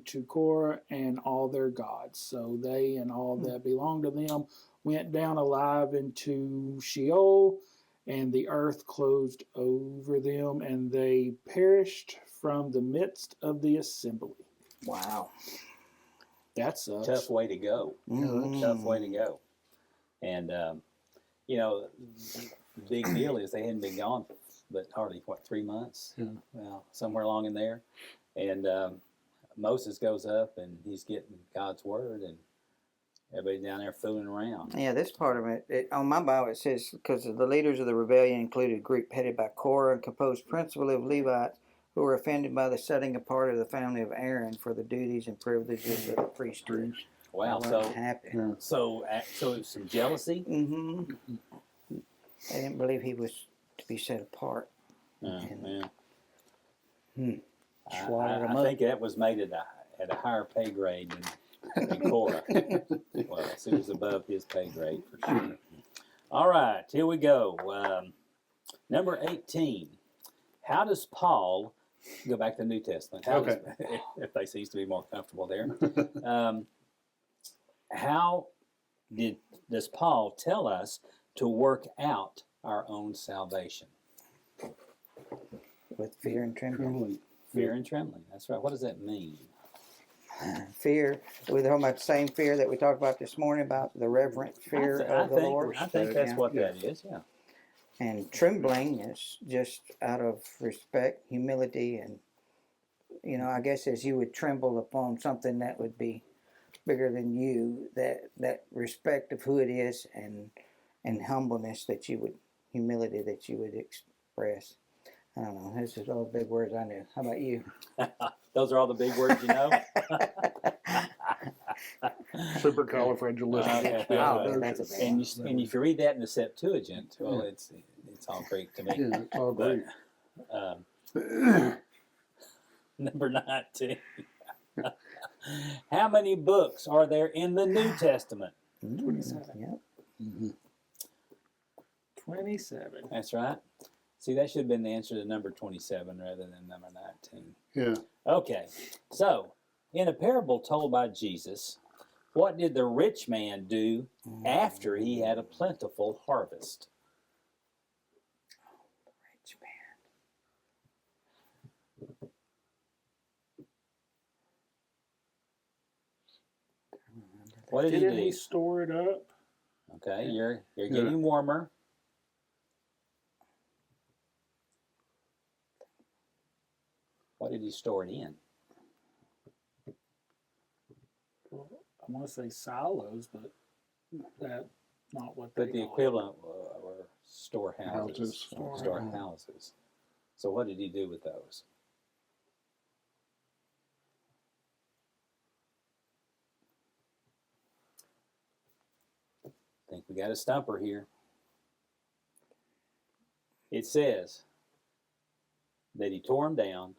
[SPEAKER 4] to Korah and all their gods. So they and all that belonged to them went down alive into Sheol, and the earth closed over them, and they perished from the midst of the assembly.
[SPEAKER 3] Wow.
[SPEAKER 4] That sucks.
[SPEAKER 1] Tough way to go.
[SPEAKER 3] Mhm.
[SPEAKER 1] Tough way to go. And the big deal is they hadn't been gone but hardly 3 months.
[SPEAKER 5] Yeah.
[SPEAKER 1] Well, somewhere along in there. And Moses goes up and he's getting God's word, and everybody's down there fooling around.
[SPEAKER 3] Yeah, this part of it, on my Bible it says, because the leaders of the rebellion included a group headed by Korah and composed principally of Levites who were offended by the setting apart of the family of Aaron for the duties and privileges of the priesthood.
[SPEAKER 1] Wow.
[SPEAKER 3] What
[SPEAKER 1] So
[SPEAKER 3] happened?
[SPEAKER 1] so it was some jealousy.
[SPEAKER 3] Mm-hmm. They didn't believe he was to be set apart.
[SPEAKER 1] Yeah.
[SPEAKER 3] Swallowed him
[SPEAKER 1] I
[SPEAKER 3] up.
[SPEAKER 1] think that was made at a higher pay grade than Korah. Well, it was above his pay grade for sure. All right, here we go. Number 18. How does Paul go back to the New Testament? If they cease to be more comfortable there. How does Paul tell us to work out our own salvation?
[SPEAKER 3] With fear and trembling.
[SPEAKER 1] Fear and trembling. That's right. What does that mean?
[SPEAKER 3] Fear. We're talking about the same fear that we talked about this morning about the reverent fear of the Lord.
[SPEAKER 1] I think that's
[SPEAKER 3] Yeah.
[SPEAKER 1] what that is. Yeah.
[SPEAKER 3] And trembling is just out of respect, humility, and I guess as you would tremble upon something that would be bigger than you, that respect of who it is and humbleness that you would, humility that you would express. I don't know. Those are all big words I knew. How about you?
[SPEAKER 1] Those are all the big words you know.
[SPEAKER 5] Supercalifragilistic.
[SPEAKER 3] Oh, that's a big
[SPEAKER 1] And if you read that in the Septuagint, well, it's all Greek to me.
[SPEAKER 5] Yeah, it's all
[SPEAKER 1] But,
[SPEAKER 5] great.
[SPEAKER 1] Number 19. How many books are there in the New Testament?
[SPEAKER 4] 27.
[SPEAKER 3] Yep.
[SPEAKER 4] 27.
[SPEAKER 1] That's right. See, that should have been the answer to number 27 rather than number 19.
[SPEAKER 5] Yeah.
[SPEAKER 1] Okay, so in a parable told by Jesus, what did the rich man do after he had a plentiful harvest?
[SPEAKER 3] Rich man.
[SPEAKER 1] What did he
[SPEAKER 4] Didn't
[SPEAKER 1] do?
[SPEAKER 4] he store it up?
[SPEAKER 1] Okay, you're getting warmer. What did he store it in?
[SPEAKER 4] Well, I want to say silos, but that's not what
[SPEAKER 1] But
[SPEAKER 4] they
[SPEAKER 1] the
[SPEAKER 4] call
[SPEAKER 1] equivalent were storehouses.
[SPEAKER 5] Houses.
[SPEAKER 1] Storehouses. So what did he do with those? I think we got a stumper here. It says that he tore them down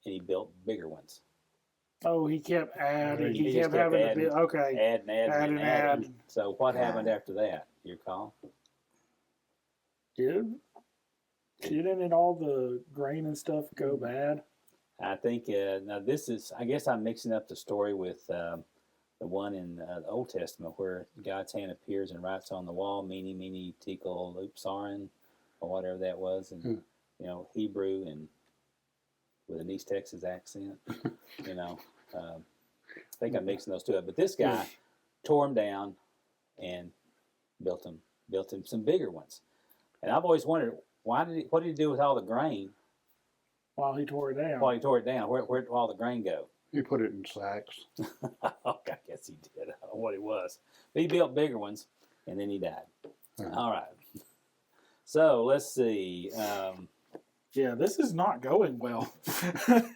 [SPEAKER 1] and he built bigger ones.
[SPEAKER 4] Oh, he kept adding.
[SPEAKER 1] He
[SPEAKER 4] He
[SPEAKER 1] just
[SPEAKER 4] kept
[SPEAKER 1] kept
[SPEAKER 4] having to
[SPEAKER 1] adding.
[SPEAKER 4] be okay.
[SPEAKER 1] Add and add
[SPEAKER 4] Add
[SPEAKER 1] and
[SPEAKER 4] and
[SPEAKER 1] add.
[SPEAKER 4] add.
[SPEAKER 1] So what happened after that? You recall?
[SPEAKER 4] Didn't it all the grain and stuff go bad?
[SPEAKER 1] I think now this is. I guess I'm mixing up the story with the one in the Old Testament where God's hand appears and writes on the wall, "Mene, mene, tekel, upsarin," or whatever that was, and Hebrew and with an East Texas accent. I think I'm mixing those two up. But this guy tore them down and built him some bigger ones. And I've always wondered what did he do with all the grain
[SPEAKER 4] While he tore it down.
[SPEAKER 1] while he tore it down? Where did all the grain go?
[SPEAKER 5] You put it in sacks.
[SPEAKER 1] I guess he did. I don't know what it was. But he built bigger ones, and then he died. All right. So let's see.
[SPEAKER 4] Yeah, this is not going well.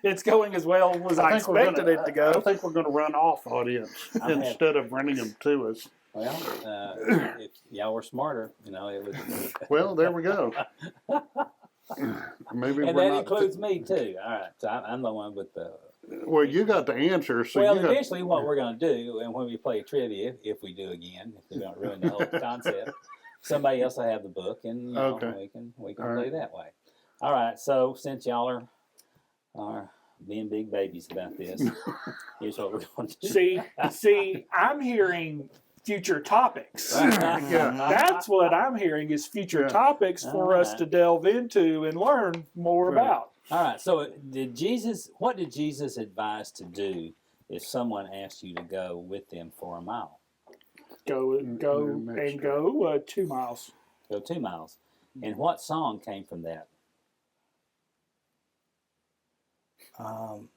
[SPEAKER 4] It's going as well as I
[SPEAKER 5] think we're
[SPEAKER 4] expected it to
[SPEAKER 5] I
[SPEAKER 4] go.
[SPEAKER 5] think we're going to run off audience
[SPEAKER 1] I'm
[SPEAKER 5] instead of running them to us.
[SPEAKER 1] Well, if y'all were smarter, it would.
[SPEAKER 5] Well, there we go. Maybe
[SPEAKER 1] And
[SPEAKER 5] we're
[SPEAKER 1] that
[SPEAKER 5] not.
[SPEAKER 1] includes me too. All right, so I'm the one with the.
[SPEAKER 5] Well, you got the answer, so
[SPEAKER 1] Well,
[SPEAKER 5] you got.
[SPEAKER 1] eventually, what we're going to do, and when we play trivia, if we do again, if we don't ruin the whole concept, somebody else will have the book, and
[SPEAKER 5] Okay.
[SPEAKER 1] we can
[SPEAKER 5] All
[SPEAKER 1] play
[SPEAKER 5] right.
[SPEAKER 1] that way. All right. So since y'all are being big babies about this, here's what we're going to do.
[SPEAKER 4] See, I'm hearing future topics.
[SPEAKER 5] Yeah.
[SPEAKER 4] That's what I'm hearing is future
[SPEAKER 5] Yeah.
[SPEAKER 4] topics for us to delve into and learn more
[SPEAKER 5] Right.
[SPEAKER 4] about.
[SPEAKER 1] All right. So what did Jesus advise to do if someone asked you to go with them for a mile?
[SPEAKER 4] Go
[SPEAKER 5] next
[SPEAKER 4] 2 miles.
[SPEAKER 1] Go 2 miles. And what song came from that?
[SPEAKER 3] Um,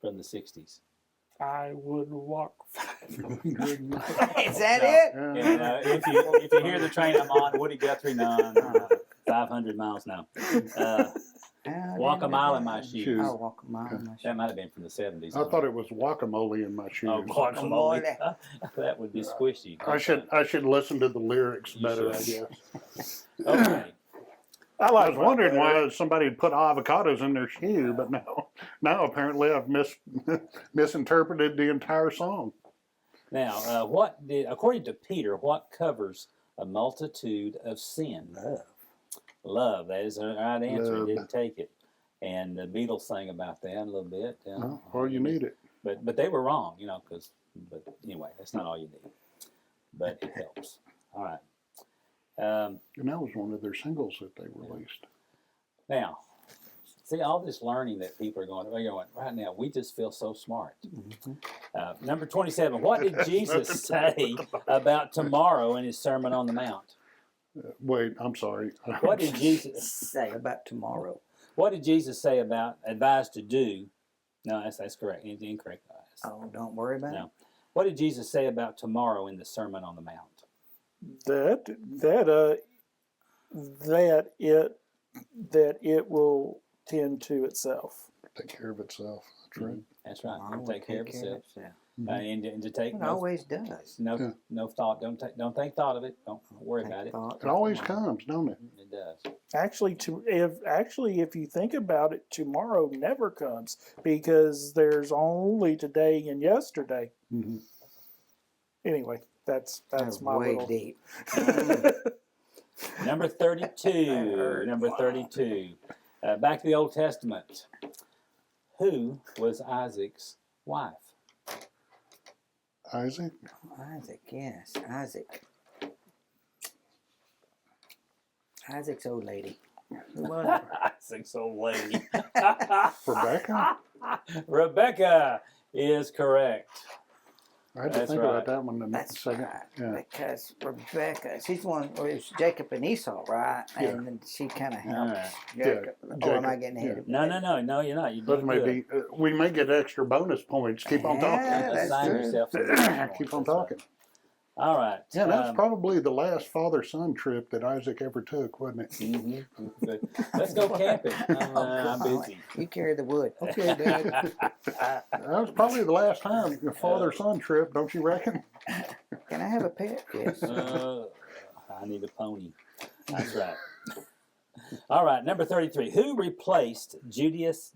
[SPEAKER 1] From the 60s.
[SPEAKER 4] I would walk.
[SPEAKER 3] is that it?
[SPEAKER 1] And, if you hear the train I'm on, Woody Guthrie, no, 500 miles now. Walk a mile in my shoes.
[SPEAKER 3] Oh, walk a mile in my shoes.
[SPEAKER 1] That might have been from the 70s.
[SPEAKER 5] I thought it was guacamole in my shoes.
[SPEAKER 1] Oh, guacamole. That would be squishy.
[SPEAKER 5] I should listen to the lyrics
[SPEAKER 1] You
[SPEAKER 5] better,
[SPEAKER 1] should.
[SPEAKER 5] I guess.
[SPEAKER 1] Okay.
[SPEAKER 4] I
[SPEAKER 5] I
[SPEAKER 4] like
[SPEAKER 5] was wondering why somebody would put avocados in their shoe, but now apparently I've misinterpreted the entire song.
[SPEAKER 1] Now, according to Peter, what covers a multitude of sin? Love. That is the right answer.
[SPEAKER 5] Love.
[SPEAKER 1] He didn't take it. And the Beatles sang about that a little bit.
[SPEAKER 5] Well, you need it.
[SPEAKER 1] But they were wrong, but anyway, that's not all you need. But it helps. All right.
[SPEAKER 5] And that was one of their singles that they released.
[SPEAKER 1] Now, See, all this learning that people are going right now, we just feel so smart. Number 27, what did Jesus say about tomorrow in his Sermon on the Mount?
[SPEAKER 5] Wait, I'm sorry.
[SPEAKER 1] What did Jesus
[SPEAKER 3] Say about tomorrow.
[SPEAKER 1] What did Jesus say about advise to do? No, that's correct. It's incorrect.
[SPEAKER 3] Oh, don't worry about
[SPEAKER 1] No. What did Jesus say about tomorrow in the Sermon on the Mount?
[SPEAKER 4] That it will tend to itself.
[SPEAKER 5] Take care of itself. That's right.
[SPEAKER 1] That's right.
[SPEAKER 3] Tomorrow
[SPEAKER 1] It'll
[SPEAKER 3] will
[SPEAKER 1] take care of itself.
[SPEAKER 3] itself.
[SPEAKER 1] And to take
[SPEAKER 3] It
[SPEAKER 1] no,
[SPEAKER 3] always does.
[SPEAKER 1] no thought. Don't think thought of it. Don't worry
[SPEAKER 3] Take
[SPEAKER 1] about it.
[SPEAKER 3] thought
[SPEAKER 5] It always
[SPEAKER 3] tomorrow.
[SPEAKER 5] comes, don't it?
[SPEAKER 1] It does.
[SPEAKER 4] Actually, if you think about it, tomorrow never comes because there's only today and yesterday.
[SPEAKER 5] Mm-hmm.
[SPEAKER 4] Anyway, that's my
[SPEAKER 3] way
[SPEAKER 4] little.
[SPEAKER 3] deep.
[SPEAKER 1] Number 32. Number 32. Back to the Old Testament. Who was Isaac's wife?
[SPEAKER 5] Isaac?
[SPEAKER 3] Isaac, yes, Isaac. Isaac's old lady. Who was it?
[SPEAKER 1] Isaac's old lady.
[SPEAKER 5] Rebecca?
[SPEAKER 1] Rebecca is correct.
[SPEAKER 5] I had to
[SPEAKER 1] That's
[SPEAKER 5] think
[SPEAKER 1] right.
[SPEAKER 5] about that one in a
[SPEAKER 3] That's
[SPEAKER 5] second.
[SPEAKER 3] right.
[SPEAKER 5] Yeah.
[SPEAKER 3] Because Rebecca, she's the one, well, it was Jacob and Esau, right?
[SPEAKER 5] Yeah.
[SPEAKER 3] And then she kind of
[SPEAKER 1] All
[SPEAKER 3] helped
[SPEAKER 1] right.
[SPEAKER 3] Jacob. Oh, am I
[SPEAKER 5] Jacob,
[SPEAKER 3] getting ahead of
[SPEAKER 1] No,
[SPEAKER 3] you?
[SPEAKER 1] no, you're not. You
[SPEAKER 5] But
[SPEAKER 1] did
[SPEAKER 5] maybe we may get extra bonus points. Keep on talking.
[SPEAKER 3] Yeah, that's
[SPEAKER 1] Assign
[SPEAKER 3] true.
[SPEAKER 1] yourself some bonus points.
[SPEAKER 5] Keep on
[SPEAKER 1] That's right.
[SPEAKER 5] talking.
[SPEAKER 1] All right.
[SPEAKER 5] Yeah, that's probably the last father-son trip that Isaac ever took, wasn't it?
[SPEAKER 1] Good. Let's go camping. I'm
[SPEAKER 3] Oh,
[SPEAKER 1] busy.
[SPEAKER 3] you carry the wood. Okay, Dad.
[SPEAKER 5] That was probably the last time a father-son trip, don't you reckon?
[SPEAKER 3] Can I have a pet? Yes.
[SPEAKER 1] I need a pony. That's right. All right, number 33. Who replaced Judas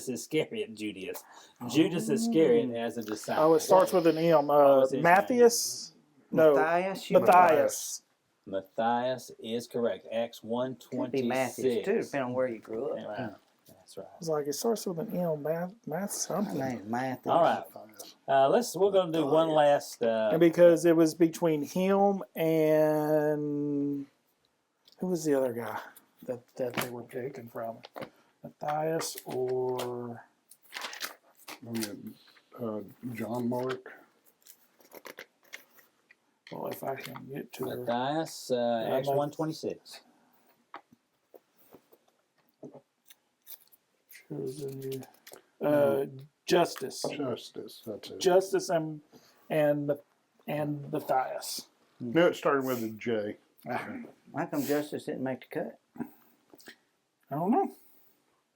[SPEAKER 1] Iscariot? Judas Iscariot as a disciple.
[SPEAKER 4] Oh, it starts with an M.
[SPEAKER 1] was his
[SPEAKER 4] Matthias? No,
[SPEAKER 3] Matthias? You
[SPEAKER 4] Matthias.
[SPEAKER 1] Matthias is correct. Acts
[SPEAKER 3] Could be Matthews, too,
[SPEAKER 1] 1:26.
[SPEAKER 3] depending on where you grew up.
[SPEAKER 1] Right. That's right.
[SPEAKER 4] It's like it starts with an M. Math
[SPEAKER 3] My
[SPEAKER 4] something.
[SPEAKER 3] name's Matthews.
[SPEAKER 1] All right. We're going to do one last.
[SPEAKER 4] And because it was between him and who was the other guy that they were taken from? Matthias or
[SPEAKER 5] John Mark.
[SPEAKER 4] well, if I can get to her.
[SPEAKER 1] Matthias, Acts 1:26.
[SPEAKER 4] Chosen Justice.
[SPEAKER 5] Justice, that's it.
[SPEAKER 4] Justice and Matthias.
[SPEAKER 5] No, it started with a J.
[SPEAKER 3] How come Justice didn't make the cut?
[SPEAKER 4] I don't know.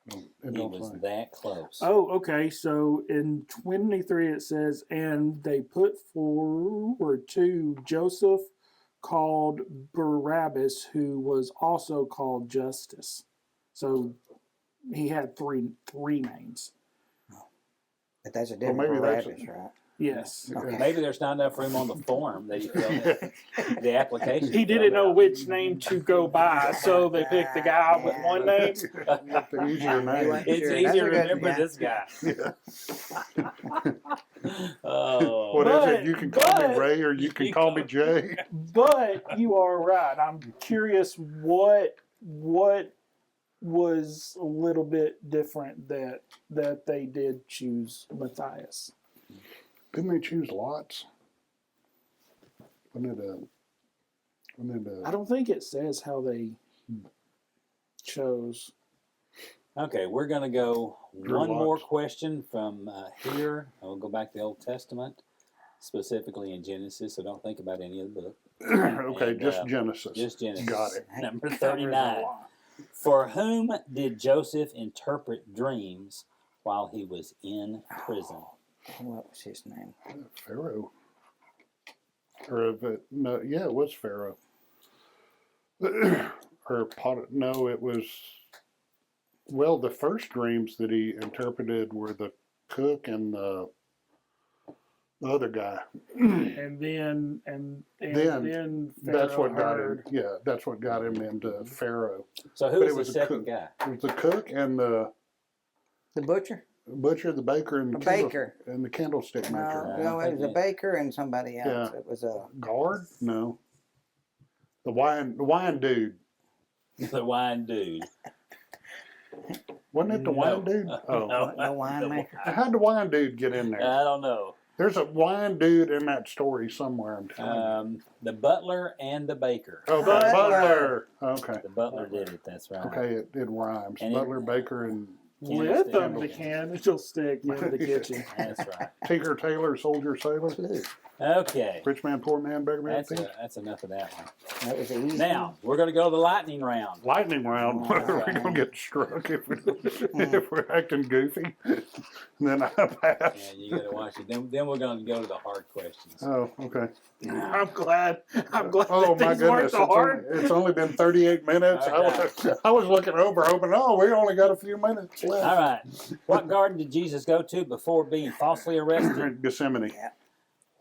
[SPEAKER 5] It
[SPEAKER 1] He
[SPEAKER 5] don't
[SPEAKER 1] was
[SPEAKER 5] say.
[SPEAKER 1] that close.
[SPEAKER 4] Oh, okay. So in 23 it says, and they put forward to Joseph called Barabbas, who was also called Justice. So he had three names.
[SPEAKER 3] But that's a
[SPEAKER 5] Well,
[SPEAKER 3] different
[SPEAKER 5] maybe that's-
[SPEAKER 3] Barabbas, right?
[SPEAKER 4] Yes.
[SPEAKER 3] Okay.
[SPEAKER 1] Maybe there's not enough room on the form that you filled out, the application.
[SPEAKER 4] He didn't know which name to go by, so they picked the guy with one name.
[SPEAKER 5] Get the easier name.
[SPEAKER 1] It's
[SPEAKER 3] Sure,
[SPEAKER 1] easier to
[SPEAKER 3] that's a good
[SPEAKER 1] remember
[SPEAKER 3] guy.
[SPEAKER 1] this guy. Oh,
[SPEAKER 5] What is
[SPEAKER 4] But-
[SPEAKER 5] it? You can call me
[SPEAKER 4] but-
[SPEAKER 5] Ray or you can call me Jay.
[SPEAKER 4] But you are right. I'm curious what was a little bit different that they did choose Matthias.
[SPEAKER 5] Didn't they choose lots? Wasn't it
[SPEAKER 4] I don't think it says how they chose.
[SPEAKER 1] okay, we're going to go
[SPEAKER 5] Drew
[SPEAKER 1] one more
[SPEAKER 5] Locks.
[SPEAKER 1] question from here. And we'll go back to the Old Testament, specifically in Genesis, so don't think about any of the book.
[SPEAKER 5] okay,
[SPEAKER 1] And,
[SPEAKER 5] just Genesis.
[SPEAKER 1] Just Genesis.
[SPEAKER 5] Got it.
[SPEAKER 1] Number
[SPEAKER 4] Covers a
[SPEAKER 1] 39.
[SPEAKER 4] lot.
[SPEAKER 1] For whom did Joseph interpret dreams while he was in prison?
[SPEAKER 3] What was his name?
[SPEAKER 5] Pharaoh. Or if it, no, yeah, it was Pharaoh. Or no, it was. Well, the first dreams that he interpreted were the cook and the other guy.
[SPEAKER 4] And then
[SPEAKER 5] Then
[SPEAKER 4] Pharaoh
[SPEAKER 5] That's what got him.
[SPEAKER 4] heard.
[SPEAKER 5] Yeah, that's what got him into Pharaoh.
[SPEAKER 1] So who
[SPEAKER 5] But
[SPEAKER 1] was
[SPEAKER 5] it was
[SPEAKER 1] the
[SPEAKER 5] a
[SPEAKER 1] second
[SPEAKER 5] cook.
[SPEAKER 1] guy?
[SPEAKER 5] It was the cook and the
[SPEAKER 3] The butcher?
[SPEAKER 5] butcher, the baker, and
[SPEAKER 3] The
[SPEAKER 5] the
[SPEAKER 3] baker.
[SPEAKER 5] and the candlestick maker.
[SPEAKER 3] No, it was a baker and somebody else.
[SPEAKER 5] Yeah.
[SPEAKER 3] It was a
[SPEAKER 5] Guard? No. The wine dude.
[SPEAKER 1] The wine dude.
[SPEAKER 5] Wasn't it the
[SPEAKER 1] No.
[SPEAKER 5] wine dude? Oh.
[SPEAKER 1] No.
[SPEAKER 3] No winemaker.
[SPEAKER 5] How'd the wine dude get in there?
[SPEAKER 1] I don't know.
[SPEAKER 5] There's a wine dude in that story somewhere, I'm telling you.
[SPEAKER 1] The butler and the baker.
[SPEAKER 5] Okay,
[SPEAKER 3] Butler.
[SPEAKER 5] Butler. Okay.
[SPEAKER 1] The butler did it. That's right.
[SPEAKER 5] Okay, it rhymes.
[SPEAKER 1] And
[SPEAKER 5] Butler, Baker, and
[SPEAKER 4] With them, the
[SPEAKER 1] Candlestick.
[SPEAKER 4] candlestick in the kitchen.
[SPEAKER 1] That's right.
[SPEAKER 5] Tinker, Tailor, Soldier, Sailor.
[SPEAKER 1] Okay.
[SPEAKER 5] Rich man, poor man, beggar man, thief.
[SPEAKER 1] That's enough of that one.
[SPEAKER 3] That was easy.
[SPEAKER 1] Now we're going to go to the lightning round.
[SPEAKER 5] Lightning round.
[SPEAKER 3] Oh,
[SPEAKER 5] We're
[SPEAKER 3] right.
[SPEAKER 5] gonna get struck if, if we're acting goofy. And then I pass.
[SPEAKER 1] Yeah, you got to watch it. Then we're going to go to the hard questions.
[SPEAKER 5] Oh, okay.
[SPEAKER 4] I'm glad.
[SPEAKER 5] Oh
[SPEAKER 4] that
[SPEAKER 5] my
[SPEAKER 4] these weren't
[SPEAKER 5] goodness!
[SPEAKER 4] so hard.
[SPEAKER 5] It's only been 38 minutes. I was looking over, hoping, oh, we only got a few minutes left.
[SPEAKER 1] All right. What garden did Jesus go to before being falsely arrested?
[SPEAKER 5] Gethsemane.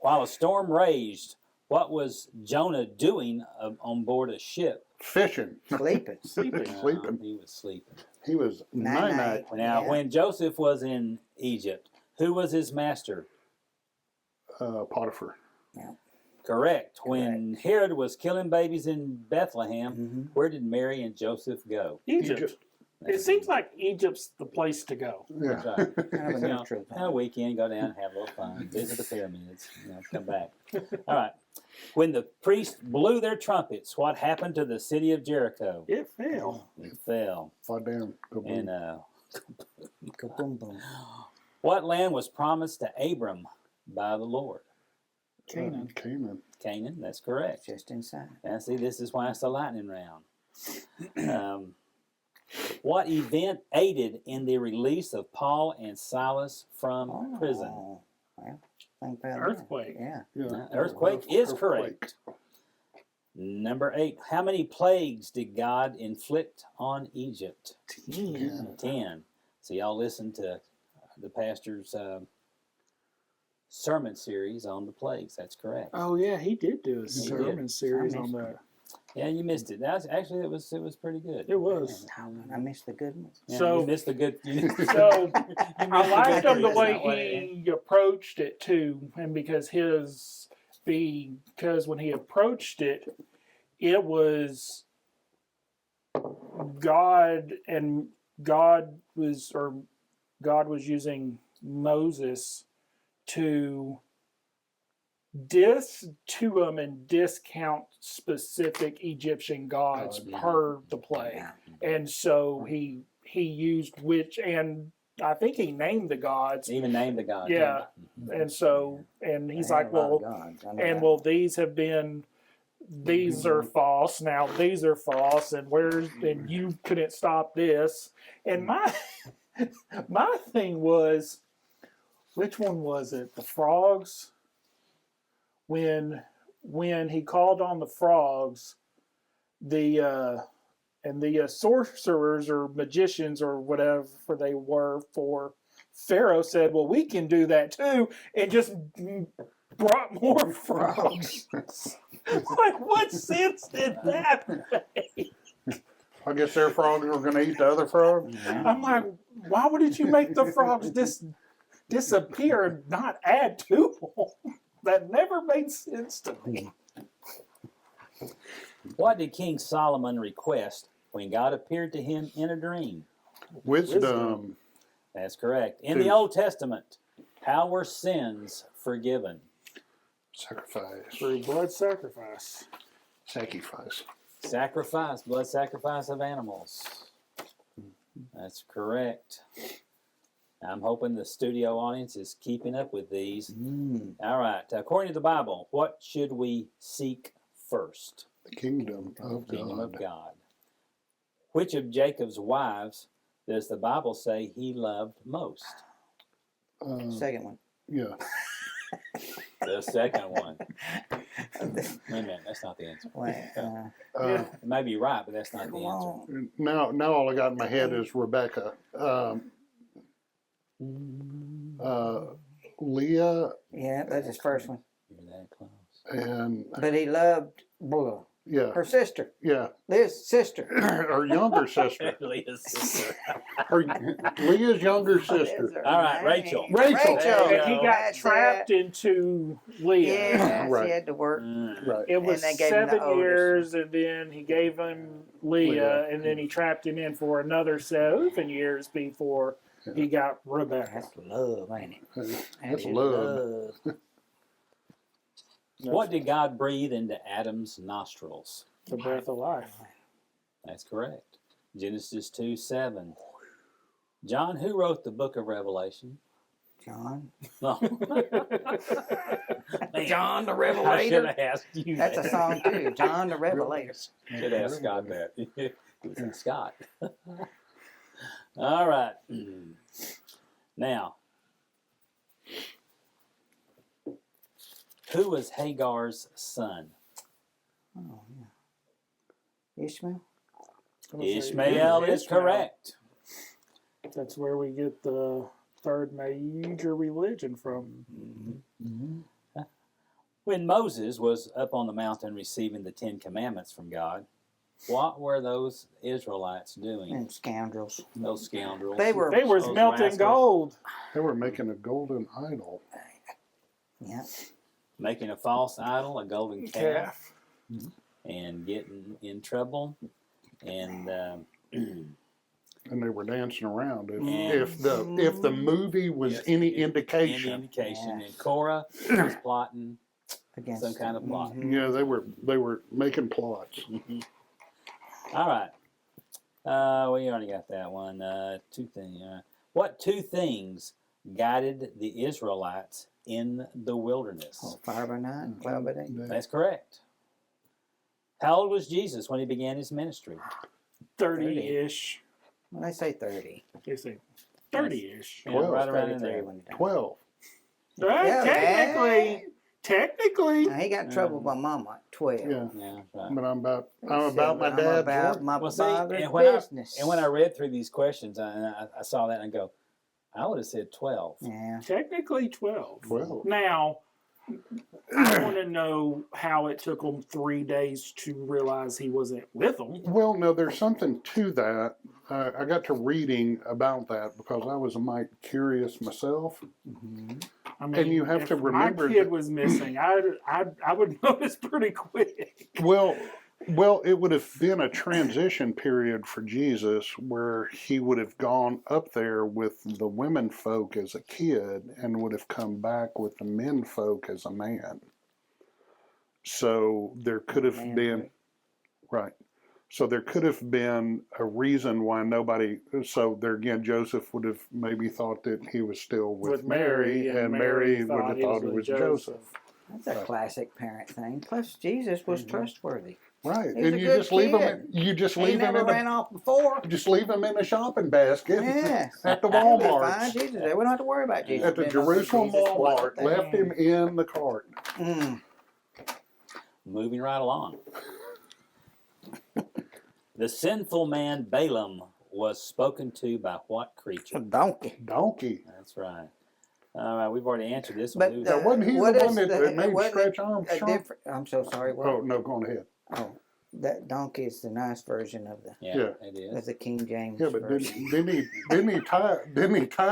[SPEAKER 1] While a storm raged, what was Jonah doing on board a ship?
[SPEAKER 5] Fishing.
[SPEAKER 3] Sleeping.
[SPEAKER 5] Sleeping. Sleeping.
[SPEAKER 1] He was sleeping.
[SPEAKER 5] He was
[SPEAKER 3] Night-night.
[SPEAKER 5] night.
[SPEAKER 1] Now,
[SPEAKER 3] Yeah.
[SPEAKER 1] when Joseph was in Egypt, who was his master?
[SPEAKER 5] Potiphar.
[SPEAKER 1] Correct. When Herod was killing babies in Bethlehem,
[SPEAKER 3] Mhm.
[SPEAKER 1] where did Mary and Joseph go?
[SPEAKER 4] Egypt. It seems like Egypt's the place to go.
[SPEAKER 5] Yeah.
[SPEAKER 1] That's right.
[SPEAKER 3] Kind of a
[SPEAKER 1] You know,
[SPEAKER 3] neutral
[SPEAKER 1] have a weekend, go down, have a little fun, visit the pyramids, come back. All right. When the priests blew their trumpets, what happened to the city of Jericho?
[SPEAKER 4] It fell.
[SPEAKER 1] It fell.
[SPEAKER 5] Fall down. Go boom.
[SPEAKER 1] And
[SPEAKER 3] Boom, boom.
[SPEAKER 1] what land was promised to Abram by the Lord?
[SPEAKER 4] Canaan.
[SPEAKER 5] Canaan.
[SPEAKER 1] Canaan. That's correct.
[SPEAKER 3] Just inside.
[SPEAKER 1] Now, see, this is why it's the lightning round. What event aided in the release of Paul and Silas from prison?
[SPEAKER 3] Oh, well, think about that.
[SPEAKER 4] Earthquake.
[SPEAKER 3] Yeah.
[SPEAKER 5] Yeah.
[SPEAKER 1] Earthquake is correct. Number 8. How many plagues did God inflict on Egypt? 10. So y'all listen to the pastor's sermon series on the plagues. That's correct.
[SPEAKER 4] Oh yeah, he did do a
[SPEAKER 1] did.
[SPEAKER 4] sermon series
[SPEAKER 3] I
[SPEAKER 4] on
[SPEAKER 3] missed
[SPEAKER 4] that.
[SPEAKER 1] Yeah, you missed it. That's actually it was pretty good.
[SPEAKER 4] It was.
[SPEAKER 3] I missed the good ones.
[SPEAKER 1] Yeah,
[SPEAKER 4] So-
[SPEAKER 1] you missed the good.
[SPEAKER 4] So
[SPEAKER 1] you
[SPEAKER 4] I
[SPEAKER 1] missed
[SPEAKER 4] liked
[SPEAKER 1] good
[SPEAKER 4] him the
[SPEAKER 1] ones.
[SPEAKER 4] way
[SPEAKER 1] Not what it-
[SPEAKER 4] he approached it too, and because when he approached it, it was God was using Moses to him and discount specific Egyptian gods
[SPEAKER 5] God,
[SPEAKER 4] per the play.
[SPEAKER 3] Yeah.
[SPEAKER 4] And so he used and I think he named the gods.
[SPEAKER 1] Even named the god.
[SPEAKER 4] Yeah. And so and he's
[SPEAKER 3] They had
[SPEAKER 4] like,
[SPEAKER 3] a lot of
[SPEAKER 4] well,
[SPEAKER 3] gods. I know
[SPEAKER 4] and
[SPEAKER 3] that.
[SPEAKER 4] well, these are false. Now these are false, and you couldn't stop this. And my thing was, which one was it? The frogs. When he called on the frogs, the sorcerers or magicians or whatever they were for Pharaoh said, "Well, we can do that too," and just brought more frogs. Like, what sense did that make?
[SPEAKER 5] I guess their frogs were going to eat the other frogs.
[SPEAKER 4] I'm like, why wouldn't you make the frogs disappear and not add to them? That never made sense to me.
[SPEAKER 1] What did King Solomon request when God appeared to him in a dream?
[SPEAKER 5] Wisdom.
[SPEAKER 1] That's correct. In
[SPEAKER 5] Two.
[SPEAKER 1] the Old Testament, how were sins forgiven?
[SPEAKER 5] Sacrifice.
[SPEAKER 4] Through blood sacrifice.
[SPEAKER 5] Sacrifice.
[SPEAKER 1] Sacrifice, blood sacrifice of animals. That's correct. I'm hoping the studio audience is keeping up with these. All right. According to the Bible, what should we seek first?
[SPEAKER 5] The kingdom of
[SPEAKER 1] Kingdom
[SPEAKER 5] God.
[SPEAKER 1] of God. Which of Jacob's wives does the Bible say he loved most?
[SPEAKER 3] Second one.
[SPEAKER 5] Yeah.
[SPEAKER 1] The second one. Wait a minute, that's not the answer.
[SPEAKER 3] Well,
[SPEAKER 1] It may be right, but that's not the answer.
[SPEAKER 3] well,
[SPEAKER 5] Now all I got in my head is Rebecca. Leah
[SPEAKER 3] yeah, that's his first one.
[SPEAKER 1] You're that close.
[SPEAKER 5] and
[SPEAKER 3] But he loved blah.
[SPEAKER 5] Yeah,
[SPEAKER 3] Her sister,
[SPEAKER 5] yeah.
[SPEAKER 3] Liz's sister.
[SPEAKER 5] Her younger sister.
[SPEAKER 1] Leah's sister.
[SPEAKER 5] Her, Leah's younger sister.
[SPEAKER 3] What is her
[SPEAKER 1] All right,
[SPEAKER 3] name?
[SPEAKER 1] Rachel.
[SPEAKER 5] Rachel.
[SPEAKER 1] There you
[SPEAKER 4] And he
[SPEAKER 1] go.
[SPEAKER 4] got
[SPEAKER 3] That's
[SPEAKER 4] trapped into Leah.
[SPEAKER 3] Yeah,
[SPEAKER 5] Right.
[SPEAKER 3] she had to work.
[SPEAKER 5] Right.
[SPEAKER 4] It was
[SPEAKER 3] And they gave him the
[SPEAKER 4] 7
[SPEAKER 3] oldest.
[SPEAKER 4] years, and then he gave him Leah, and then he trapped him in for another 7 years before he got Rebecca.
[SPEAKER 3] That's love, ain't it?
[SPEAKER 5] That's
[SPEAKER 3] That's
[SPEAKER 5] love.
[SPEAKER 1] What did God breathe into Adam's nostrils?
[SPEAKER 4] The breath of life.
[SPEAKER 1] That's correct. Genesis 2:7. John, who wrote the book of Revelation?
[SPEAKER 3] John.
[SPEAKER 1] No. Man,
[SPEAKER 3] John the
[SPEAKER 1] I should
[SPEAKER 3] Revelator.
[SPEAKER 1] have asked you
[SPEAKER 3] That's a
[SPEAKER 1] that.
[SPEAKER 3] song too. John the Revelator.
[SPEAKER 1] Should have asked Scott that. It was Scott. All right. Now, who was Hagar's son?
[SPEAKER 3] Oh, yeah. Ishmael.
[SPEAKER 1] Ishmael is correct.
[SPEAKER 4] That's where we get the third major religion from.
[SPEAKER 1] When Moses was up on the mountain receiving the 10 Commandments from God, what were those Israelites doing?
[SPEAKER 3] And scoundrels.
[SPEAKER 1] Those scoundrels.
[SPEAKER 3] They were.
[SPEAKER 4] They was
[SPEAKER 1] Those
[SPEAKER 4] melting
[SPEAKER 1] rascals.
[SPEAKER 4] gold.
[SPEAKER 5] They were making a golden idol.
[SPEAKER 3] Yeah.
[SPEAKER 1] Making a false idol, a golden calf, and getting in trouble. And
[SPEAKER 5] And they were dancing around.
[SPEAKER 1] Yeah.
[SPEAKER 5] If the movie was
[SPEAKER 1] Yes.
[SPEAKER 5] any
[SPEAKER 1] any
[SPEAKER 5] indication,
[SPEAKER 1] indication. And Korah was plotting
[SPEAKER 3] Against
[SPEAKER 1] some kind of plot.
[SPEAKER 3] Mhm.
[SPEAKER 5] yeah, they were making plots.
[SPEAKER 1] All right. We already got that one. 2 things. What 2 things guided the Israelites in the wilderness?
[SPEAKER 3] Oh, fire by night and cloud by day.
[SPEAKER 1] That's correct. How old was Jesus when he began his ministry?
[SPEAKER 4] 30-ish.
[SPEAKER 3] Well, they say 30.
[SPEAKER 4] They say 30-ish.
[SPEAKER 1] Yeah,
[SPEAKER 5] 12,
[SPEAKER 1] right around in
[SPEAKER 3] 33
[SPEAKER 1] there.
[SPEAKER 3] when he died.
[SPEAKER 5] 12.
[SPEAKER 4] Right,
[SPEAKER 3] Yeah,
[SPEAKER 4] technically.
[SPEAKER 3] Now, he got in trouble by Mama at 12.
[SPEAKER 5] Yeah,
[SPEAKER 1] Yeah, right.
[SPEAKER 5] but I'm about
[SPEAKER 3] He
[SPEAKER 5] my
[SPEAKER 3] said,
[SPEAKER 5] dad's
[SPEAKER 3] about
[SPEAKER 5] work.
[SPEAKER 3] my
[SPEAKER 1] Well, see,
[SPEAKER 3] father's
[SPEAKER 1] and when I-
[SPEAKER 3] business.
[SPEAKER 1] And when I read through these questions, I saw that and I go, I would have said 12.
[SPEAKER 3] Yeah.
[SPEAKER 4] Technically 12.
[SPEAKER 5] 12.
[SPEAKER 4] Now, I want to know how it took them 3 days to realize he wasn't with them.
[SPEAKER 5] Well, no, there's something to that. I got to reading about that because I was a mite curious myself.
[SPEAKER 3] Mhm.
[SPEAKER 4] I mean,
[SPEAKER 5] And you have
[SPEAKER 4] if
[SPEAKER 5] to remember
[SPEAKER 4] my kid
[SPEAKER 5] that-
[SPEAKER 4] was missing, I would notice pretty quick.
[SPEAKER 5] Well, it would have been a transition period for Jesus where he would have gone up there with the women folk as a kid and would have come back with the men folk as a man. So there could have
[SPEAKER 3] Man,
[SPEAKER 5] been, right. So there could have been a reason why nobody, so there again, Joseph would have maybe thought that he was still with Mary, and Mary would have thought it was Joseph.
[SPEAKER 3] That's a classic parent thing. Plus, Jesus was trustworthy.
[SPEAKER 5] Right.
[SPEAKER 3] He's
[SPEAKER 5] And
[SPEAKER 3] a
[SPEAKER 5] you
[SPEAKER 3] good
[SPEAKER 5] just leave him,
[SPEAKER 3] kid.
[SPEAKER 5] you just
[SPEAKER 3] He
[SPEAKER 5] leave him
[SPEAKER 3] never
[SPEAKER 5] in the
[SPEAKER 3] ran off before.
[SPEAKER 5] just leave him in a shopping basket
[SPEAKER 3] Yeah.
[SPEAKER 5] at the
[SPEAKER 3] That'll be
[SPEAKER 5] Walmart.
[SPEAKER 3] fine. Jesus, we don't have to worry about Jesus.
[SPEAKER 5] At the
[SPEAKER 3] being off
[SPEAKER 5] Jerusalem
[SPEAKER 3] Jesus wasn't
[SPEAKER 5] Walmart, left
[SPEAKER 3] there.
[SPEAKER 5] him in the cart.
[SPEAKER 3] Mm.
[SPEAKER 1] Moving right along. The sinful man Balaam was spoken to by what
[SPEAKER 3] A
[SPEAKER 1] creature?
[SPEAKER 3] donkey.
[SPEAKER 5] Donkey.
[SPEAKER 1] That's right. All right, we've already answered this
[SPEAKER 3] But,
[SPEAKER 1] one.
[SPEAKER 5] Now, wasn't he
[SPEAKER 3] what
[SPEAKER 5] the
[SPEAKER 3] is
[SPEAKER 5] one that,
[SPEAKER 3] the-
[SPEAKER 5] that made
[SPEAKER 3] what-
[SPEAKER 5] Stretch
[SPEAKER 3] A
[SPEAKER 5] Armstrong?
[SPEAKER 3] different. I'm so sorry. What?
[SPEAKER 5] Oh, no, go on ahead.
[SPEAKER 3] Oh, that donkey is the nice version of the
[SPEAKER 1] Yeah, it
[SPEAKER 3] of
[SPEAKER 1] is.
[SPEAKER 3] the King James
[SPEAKER 5] Yeah, but
[SPEAKER 3] version.
[SPEAKER 5] didn't he tie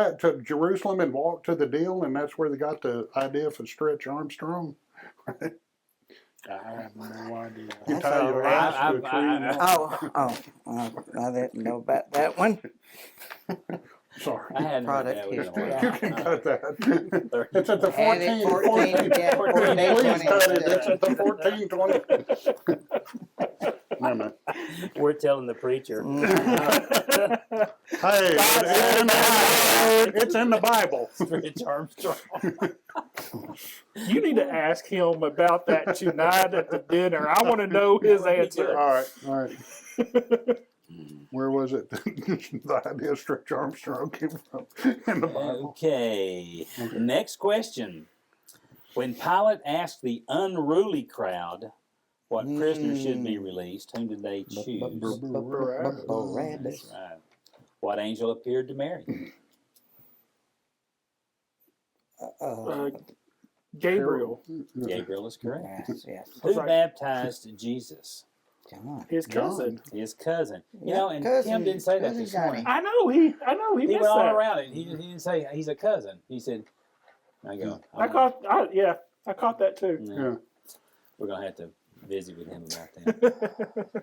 [SPEAKER 5] it to Jerusalem and walk to the deal, and that's where they got the idea for Stretch Armstrong?
[SPEAKER 4] I have no idea.
[SPEAKER 5] You
[SPEAKER 3] That's
[SPEAKER 5] tie
[SPEAKER 3] all
[SPEAKER 5] your
[SPEAKER 3] right.
[SPEAKER 5] ass to a tree. and walk.
[SPEAKER 3] I didn't know about that one.
[SPEAKER 5] Sorry.
[SPEAKER 1] I hadn't heard
[SPEAKER 3] Product
[SPEAKER 1] that one in a
[SPEAKER 3] history.
[SPEAKER 1] while.
[SPEAKER 5] You can cut that.
[SPEAKER 1] 30.
[SPEAKER 5] It's at the
[SPEAKER 3] Add it
[SPEAKER 5] 14,
[SPEAKER 3] 14, yeah, 14,
[SPEAKER 5] please cut it.
[SPEAKER 3] 20.
[SPEAKER 5] It's at the 14, 20. No, no.
[SPEAKER 1] We're telling the preacher.
[SPEAKER 5] Hey, it's in the Bible.
[SPEAKER 1] Stretch Armstrong.
[SPEAKER 4] You need to ask him about that tonight at the dinner. I want to know his answer.
[SPEAKER 5] All right. Where was it? The idea of Stretch Armstrong came from in the Bible.
[SPEAKER 1] Okay. Next question. When Pilate asked the unruly crowd what prisoner should be released, whom did they choose?
[SPEAKER 3] Barabbas.
[SPEAKER 1] That's right. What angel appeared to Mary?
[SPEAKER 4] Gabriel,
[SPEAKER 1] Gabriel is correct.
[SPEAKER 3] Yes, yes.
[SPEAKER 1] Who
[SPEAKER 4] Was like-
[SPEAKER 1] baptized Jesus?
[SPEAKER 3] John.
[SPEAKER 4] his
[SPEAKER 5] John.
[SPEAKER 4] cousin.
[SPEAKER 1] His cousin. You
[SPEAKER 3] Yeah,
[SPEAKER 1] know, and
[SPEAKER 3] cousin-
[SPEAKER 1] Tim didn't say that
[SPEAKER 3] cousin
[SPEAKER 1] this
[SPEAKER 3] Johnny.
[SPEAKER 1] morning.
[SPEAKER 4] I know he
[SPEAKER 1] He
[SPEAKER 4] missed
[SPEAKER 1] went all
[SPEAKER 4] that.
[SPEAKER 1] around it. He didn't say he's a cousin. He said, I go,
[SPEAKER 4] I caught that too.
[SPEAKER 5] Yeah.
[SPEAKER 1] We're going to have to visit with him about that.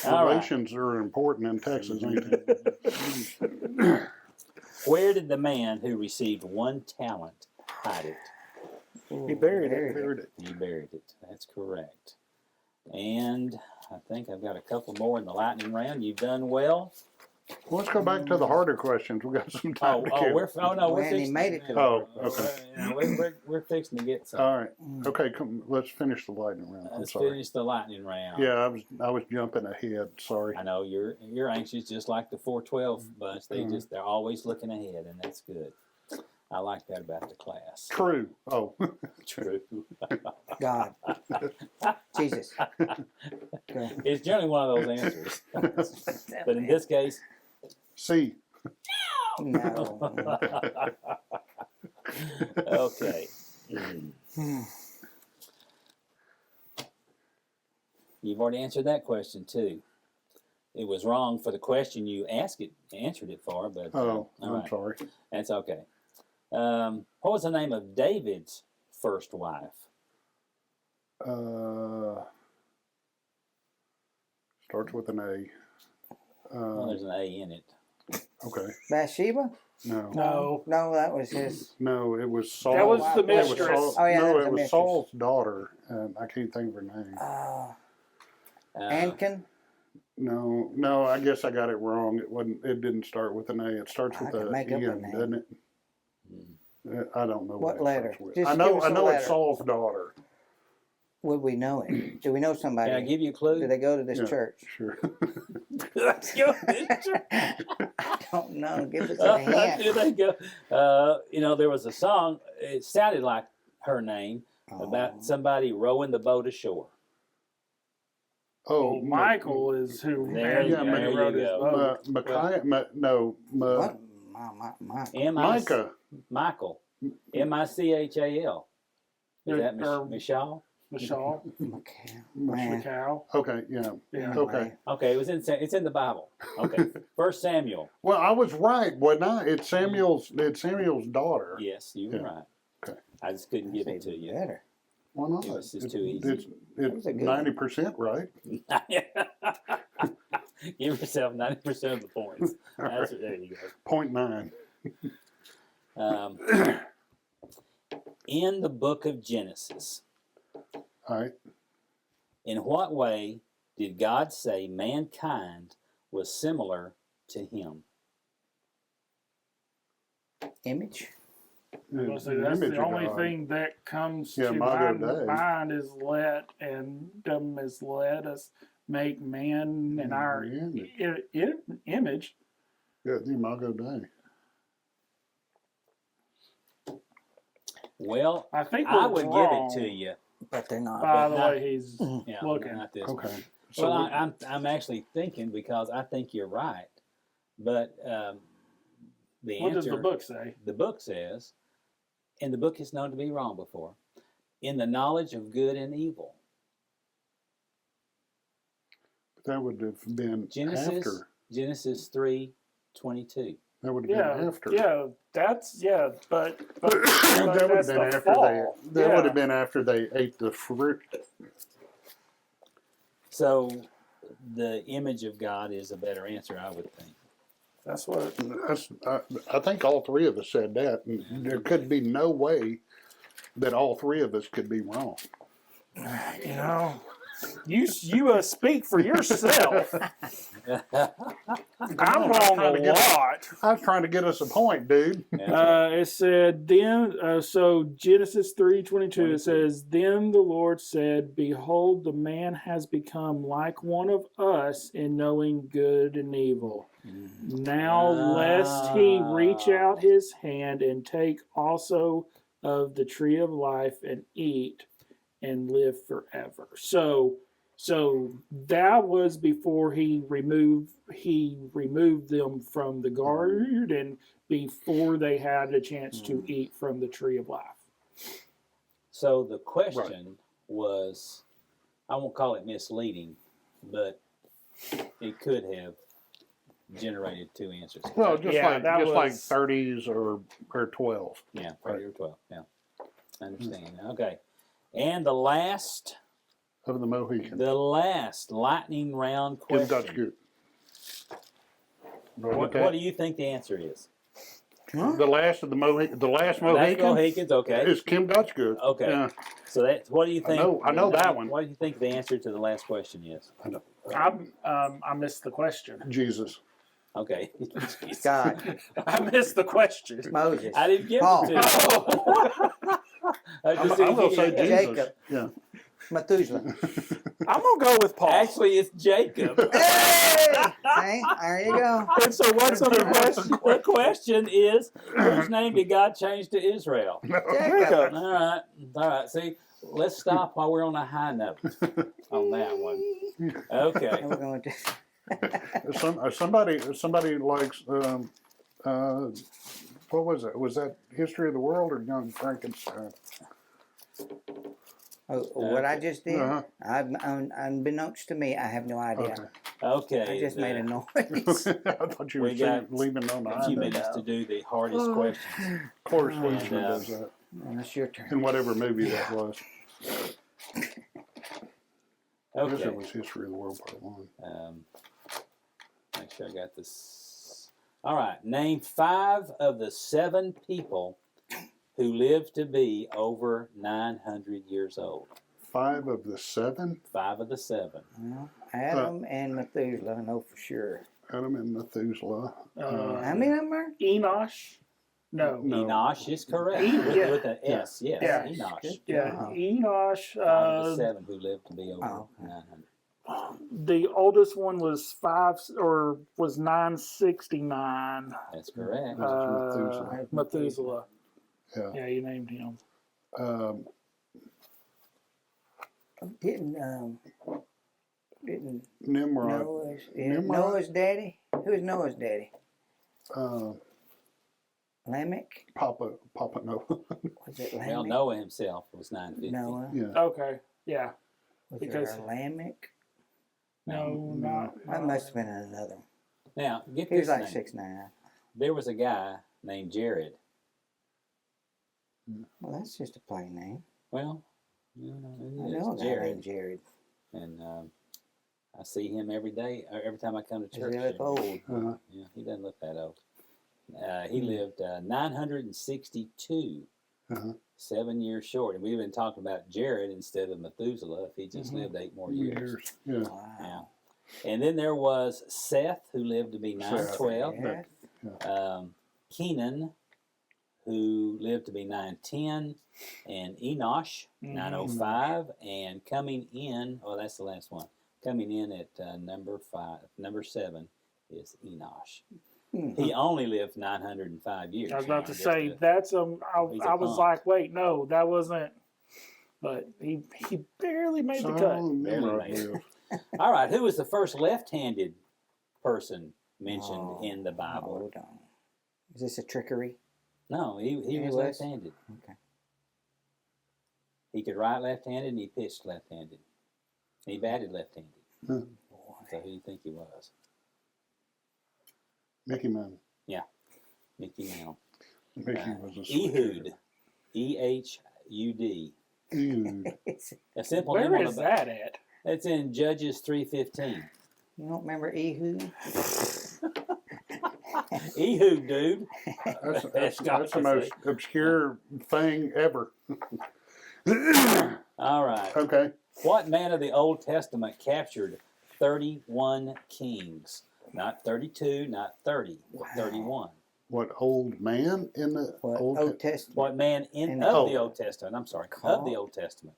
[SPEAKER 1] All right.
[SPEAKER 5] Relations are important in Texas, ain't they?
[SPEAKER 1] Where did the man who received 1 talent hide it?
[SPEAKER 4] He buried it.
[SPEAKER 5] Buried it.
[SPEAKER 1] He buried it. That's correct. And I think I've got a couple more in the lightning round. You've done well.
[SPEAKER 5] Well, let's go back to the harder questions. We got some time to kill.
[SPEAKER 1] We're
[SPEAKER 3] When he
[SPEAKER 1] fixing
[SPEAKER 3] made it to
[SPEAKER 5] Oh, okay.
[SPEAKER 1] We're fixing to get some.
[SPEAKER 5] All right. Okay, come, let's finish the lightning round. I'm
[SPEAKER 1] Let's
[SPEAKER 5] sorry.
[SPEAKER 1] finish the lightning round.
[SPEAKER 5] Yeah, I was jumping ahead. Sorry.
[SPEAKER 1] I know you're anxious, just like the 412 bunch. They're always looking ahead, and that's good. I like that about the class.
[SPEAKER 5] True. Oh,
[SPEAKER 1] True.
[SPEAKER 3] God. Jesus. Okay.
[SPEAKER 1] It's generally one of those answers, but in this case,
[SPEAKER 5] C.
[SPEAKER 3] No.
[SPEAKER 1] okay. You've already answered that question too. It was wrong for the question you answered it for, but
[SPEAKER 5] Oh,
[SPEAKER 1] all
[SPEAKER 5] I'm
[SPEAKER 1] right.
[SPEAKER 5] sorry.
[SPEAKER 1] That's okay. What was the name of David's first wife?
[SPEAKER 5] Starts with an A.
[SPEAKER 1] Well, there's an A in it.
[SPEAKER 5] Okay.
[SPEAKER 3] Bathsheba?
[SPEAKER 5] No.
[SPEAKER 4] No,
[SPEAKER 3] No, that was his.
[SPEAKER 5] No, it was Saul.
[SPEAKER 4] that was the
[SPEAKER 3] It was
[SPEAKER 4] mistress.
[SPEAKER 5] Saul,
[SPEAKER 3] Oh, yeah, that
[SPEAKER 5] no,
[SPEAKER 3] was
[SPEAKER 5] it
[SPEAKER 3] the
[SPEAKER 5] was
[SPEAKER 3] mistress.
[SPEAKER 5] Saul's daughter, and I can't think of her name.
[SPEAKER 3] Ankin?
[SPEAKER 5] No, I guess I got it wrong. It wasn't. It didn't start with an A. It starts
[SPEAKER 3] I
[SPEAKER 5] with
[SPEAKER 3] can
[SPEAKER 5] a
[SPEAKER 3] make up a
[SPEAKER 5] N,
[SPEAKER 3] name.
[SPEAKER 5] doesn't it? I don't know
[SPEAKER 3] What
[SPEAKER 5] it
[SPEAKER 3] letter?
[SPEAKER 5] starts with.
[SPEAKER 3] Just
[SPEAKER 5] I
[SPEAKER 3] give
[SPEAKER 5] know.
[SPEAKER 3] us
[SPEAKER 5] I
[SPEAKER 3] a
[SPEAKER 5] know
[SPEAKER 3] letter.
[SPEAKER 5] it's Saul's daughter.
[SPEAKER 3] Would we know it? Do we know somebody?
[SPEAKER 1] Can I give you a clue?
[SPEAKER 3] Do they go to this
[SPEAKER 5] Yeah.
[SPEAKER 3] church?
[SPEAKER 5] Sure.
[SPEAKER 3] I don't know. Give us a hint.
[SPEAKER 1] Here they go. There was a song. It sounded like her name about somebody rowing the boat ashore.
[SPEAKER 5] Oh,
[SPEAKER 4] Michael is who
[SPEAKER 1] There
[SPEAKER 5] you
[SPEAKER 4] wrote his
[SPEAKER 1] go.
[SPEAKER 4] book.
[SPEAKER 5] Micaiah.
[SPEAKER 3] What?
[SPEAKER 5] Micah.
[SPEAKER 1] Michael. Michal. Is that
[SPEAKER 4] Or-
[SPEAKER 1] Michal?
[SPEAKER 4] Michelle,
[SPEAKER 3] Man.
[SPEAKER 4] Michelle.
[SPEAKER 5] Okay. Yeah.
[SPEAKER 4] Yeah.
[SPEAKER 5] Okay.
[SPEAKER 1] Okay, it's in the Bible. Okay, 1 Samuel.
[SPEAKER 5] Well, I was right, wasn't I? It's Samuel's daughter.
[SPEAKER 1] Yes, you were
[SPEAKER 5] Yeah.
[SPEAKER 1] right.
[SPEAKER 5] Okay.
[SPEAKER 1] I just couldn't give it to you.
[SPEAKER 3] Better.
[SPEAKER 5] Why not?
[SPEAKER 1] It was just
[SPEAKER 5] It's-
[SPEAKER 1] too easy.
[SPEAKER 3] That
[SPEAKER 5] It's
[SPEAKER 3] was a good
[SPEAKER 5] 90% right.
[SPEAKER 1] Give yourself 90% of the points. There you
[SPEAKER 5] 0.9.
[SPEAKER 1] go. In the book of Genesis,
[SPEAKER 5] All right.
[SPEAKER 1] in what way did God say mankind was similar to him?
[SPEAKER 3] Image.
[SPEAKER 4] Well, see,
[SPEAKER 5] The
[SPEAKER 4] that's
[SPEAKER 5] image
[SPEAKER 4] the
[SPEAKER 5] of
[SPEAKER 4] only
[SPEAKER 5] God.
[SPEAKER 4] thing that comes
[SPEAKER 5] Yeah,
[SPEAKER 4] to
[SPEAKER 5] Mago
[SPEAKER 4] my
[SPEAKER 5] Dei.
[SPEAKER 4] mind is let us make man in our image.
[SPEAKER 5] Yeah, the Imago Dei.
[SPEAKER 1] Well,
[SPEAKER 4] I think
[SPEAKER 1] I
[SPEAKER 4] we're
[SPEAKER 1] would
[SPEAKER 4] wrong,
[SPEAKER 1] give it to you.
[SPEAKER 3] But they're not.
[SPEAKER 4] By the
[SPEAKER 1] Not-
[SPEAKER 4] way he's
[SPEAKER 1] Yeah,
[SPEAKER 4] looking.
[SPEAKER 1] not this.
[SPEAKER 5] Okay.
[SPEAKER 1] one.
[SPEAKER 5] So
[SPEAKER 1] Well, I'm actually thinking because I think you're right, but the
[SPEAKER 4] What does
[SPEAKER 1] answer
[SPEAKER 4] the book say?
[SPEAKER 1] the book says, and the book is known to be wrong before, in the knowledge of good and evil.
[SPEAKER 5] that would have been
[SPEAKER 1] Genesis
[SPEAKER 5] after.
[SPEAKER 1] Genesis 3:22.
[SPEAKER 5] That would have
[SPEAKER 4] Yeah,
[SPEAKER 5] been after.
[SPEAKER 4] yeah, but
[SPEAKER 5] that would have
[SPEAKER 4] that's
[SPEAKER 5] been
[SPEAKER 4] the
[SPEAKER 5] after
[SPEAKER 4] fall.
[SPEAKER 5] they. That
[SPEAKER 4] Yeah.
[SPEAKER 5] would have been after they ate the fruit.
[SPEAKER 1] So the image of God is a better answer, I would think.
[SPEAKER 4] That's what.
[SPEAKER 5] I think all three of us said that. And there could be no way that all three of us could be wrong.
[SPEAKER 4] You know, you speak for yourself. I'm wrong a lot.
[SPEAKER 5] I was trying to get us a point, dude.
[SPEAKER 4] It said then. So Genesis 3:22. It says, "Then the Lord said, Behold, the man has become like one of us in knowing good and evil. Now lest he reach out his hand and take also of the tree of life and eat and live forever." So that was before he removed them from the garden, before they had a chance to eat from the tree of life.
[SPEAKER 1] So the question was, I won't call it misleading, but it could have generated two answers.
[SPEAKER 5] Well, just
[SPEAKER 4] Yeah,
[SPEAKER 5] like
[SPEAKER 4] that
[SPEAKER 5] like
[SPEAKER 4] was-
[SPEAKER 5] 30s or 12.
[SPEAKER 1] Yeah, 30 or 12. Yeah. I understand. Okay. And the last
[SPEAKER 5] Of the Mohican.
[SPEAKER 1] lightning round
[SPEAKER 5] Kim
[SPEAKER 1] question.
[SPEAKER 5] Dutch
[SPEAKER 1] What do you think the answer is?
[SPEAKER 5] The last of the Mohican. The last
[SPEAKER 1] That's
[SPEAKER 5] Mohican
[SPEAKER 1] Mohicans, okay.
[SPEAKER 5] is Kim Dutch good.
[SPEAKER 1] Okay.
[SPEAKER 5] Yeah.
[SPEAKER 1] So that what do you think?
[SPEAKER 5] I know that one.
[SPEAKER 1] What do you think the answer to the last question is?
[SPEAKER 4] I missed the question.
[SPEAKER 5] Jesus.
[SPEAKER 1] Okay.
[SPEAKER 3] God,
[SPEAKER 4] I missed the question.
[SPEAKER 3] Moses,
[SPEAKER 1] I didn't give
[SPEAKER 3] Paul,
[SPEAKER 1] it to you. I
[SPEAKER 5] I'm
[SPEAKER 1] just
[SPEAKER 5] going to say
[SPEAKER 1] said
[SPEAKER 5] Jesus.
[SPEAKER 3] Jacob.
[SPEAKER 5] Yeah.
[SPEAKER 3] Methuselah.
[SPEAKER 4] I'm gonna go with Paul.
[SPEAKER 1] Actually, it's Jacob.
[SPEAKER 3] Hey! See? There you go.
[SPEAKER 4] And so what's the question?
[SPEAKER 1] The question is, whose name did God change to Israel?
[SPEAKER 3] Jacob.
[SPEAKER 1] All right. See, let's stop while we're on a high note on that one. Okay.
[SPEAKER 3] We're going to.
[SPEAKER 5] Somebody likes what was it? Was that History of the World or Young Frankenstein?
[SPEAKER 3] Oh, what I just did,
[SPEAKER 5] Uh-huh.
[SPEAKER 3] unbeknownst to me, I have no idea.
[SPEAKER 1] Okay.
[SPEAKER 3] I just made a noise.
[SPEAKER 5] I thought you were
[SPEAKER 1] We got
[SPEAKER 5] leaving on the
[SPEAKER 1] a few
[SPEAKER 5] high
[SPEAKER 1] minutes
[SPEAKER 5] note.
[SPEAKER 1] to do the hardest question.
[SPEAKER 5] Of course,
[SPEAKER 1] And,
[SPEAKER 5] Winston does that.
[SPEAKER 3] And it's your turn.
[SPEAKER 5] In whatever movie that was. I guess
[SPEAKER 1] Okay.
[SPEAKER 5] it was History of the World Part 1.
[SPEAKER 1] Make sure I got this. All right. Name 5 of the 7 people who lived to be over 900 years old.
[SPEAKER 5] 5 of the 7?
[SPEAKER 1] 5 of the 7.
[SPEAKER 3] Well, Adam and Methuselah, I know for sure.
[SPEAKER 5] Adam and Methuselah.
[SPEAKER 3] How many of them are?
[SPEAKER 4] Enosh? No.
[SPEAKER 5] No.
[SPEAKER 1] Enosh is correct.
[SPEAKER 4] Yeah.
[SPEAKER 1] With an S, yes.
[SPEAKER 4] Yeah.
[SPEAKER 1] Enosh.
[SPEAKER 3] Good
[SPEAKER 4] Yeah,
[SPEAKER 3] job.
[SPEAKER 4] Enosh.
[SPEAKER 1] 5 of the 7 who lived to be over
[SPEAKER 3] Oh, okay.
[SPEAKER 1] 900.
[SPEAKER 4] The oldest one was 969.
[SPEAKER 1] That's correct.
[SPEAKER 5] Methuselah.
[SPEAKER 4] Methuselah.
[SPEAKER 5] Yeah.
[SPEAKER 4] Yeah, you named him.
[SPEAKER 3] Didn't
[SPEAKER 5] Nimrod.
[SPEAKER 3] Noah's daddy? Who is Noah's daddy? Lamech?
[SPEAKER 5] Papa Noah.
[SPEAKER 3] Was it Lamech?
[SPEAKER 1] Well, Noah himself was 950.
[SPEAKER 3] Noah.
[SPEAKER 5] Yeah.
[SPEAKER 4] Okay, yeah.
[SPEAKER 3] Was
[SPEAKER 4] Because-
[SPEAKER 3] there a Lamech?
[SPEAKER 4] No, not.
[SPEAKER 3] That must have been another one.
[SPEAKER 1] Now, get
[SPEAKER 3] He was
[SPEAKER 1] this
[SPEAKER 3] like
[SPEAKER 1] name.
[SPEAKER 3] 6'9".
[SPEAKER 1] There was a guy named Jared.
[SPEAKER 3] Well, that's just a plain name.
[SPEAKER 1] Well,
[SPEAKER 3] I
[SPEAKER 1] it
[SPEAKER 3] know
[SPEAKER 1] is
[SPEAKER 3] that
[SPEAKER 1] Jared.
[SPEAKER 3] ain't Jared.
[SPEAKER 1] And I see him every day, or every time I come to
[SPEAKER 3] Does
[SPEAKER 1] church.
[SPEAKER 3] he look old?
[SPEAKER 5] Uh-huh.
[SPEAKER 1] Yeah, he doesn't look that old. He lived 962,
[SPEAKER 5] Uh-huh.
[SPEAKER 1] 7 years short. And we've been talking about Jared instead of Methuselah if he just lived 8 more years.
[SPEAKER 5] Yeah.
[SPEAKER 3] Wow.
[SPEAKER 1] Yeah. And then there was Seth, who lived to be 912.
[SPEAKER 3] Yeah.
[SPEAKER 1] Kenan, who lived to be 910. And Enosh, 905. And coming in, oh, that's the last one. Coming in at number 7 is Enosh. He only lived 905 years.
[SPEAKER 4] I was about to
[SPEAKER 1] Just
[SPEAKER 4] say
[SPEAKER 1] a-
[SPEAKER 4] that's
[SPEAKER 1] He's a
[SPEAKER 4] I was
[SPEAKER 1] punk.
[SPEAKER 4] like, wait, no, that wasn't. But he barely made the cut.
[SPEAKER 5] So Nimrod
[SPEAKER 1] made it.
[SPEAKER 5] lived.
[SPEAKER 1] All right, who was the first left-handed person mentioned
[SPEAKER 3] Oh,
[SPEAKER 1] in the Bible?
[SPEAKER 3] Hold on. Is this a trickery?
[SPEAKER 1] No, he
[SPEAKER 3] He
[SPEAKER 1] was
[SPEAKER 3] was?
[SPEAKER 1] left-handed.
[SPEAKER 3] Okay.
[SPEAKER 1] He could write left-handed and he pitched left-handed. He batted left-handed.
[SPEAKER 5] Huh.
[SPEAKER 1] So who do you think he was?
[SPEAKER 5] Mickey Mantle.
[SPEAKER 1] Mickey Mantle.
[SPEAKER 5] Mickey was a
[SPEAKER 1] Ehud. E-H-U-D.
[SPEAKER 5] Ehud.
[SPEAKER 1] A simple name
[SPEAKER 4] Where
[SPEAKER 1] on
[SPEAKER 4] is
[SPEAKER 1] the
[SPEAKER 4] that at?
[SPEAKER 1] It's in Judges 3:15.
[SPEAKER 3] You don't remember Ehud?
[SPEAKER 1] Ehud, dude.
[SPEAKER 5] That's the most obscure thing ever.
[SPEAKER 1] All right.
[SPEAKER 5] Okay.
[SPEAKER 1] What man of the Old Testament captured 31 kings? Not 32, not 30, but 31.
[SPEAKER 5] What old man in the
[SPEAKER 3] What?
[SPEAKER 5] old?
[SPEAKER 3] Old Testament.
[SPEAKER 1] What man
[SPEAKER 3] In the-
[SPEAKER 1] of the Old Testament? I'm sorry, of the
[SPEAKER 3] Call-
[SPEAKER 1] Old Testament.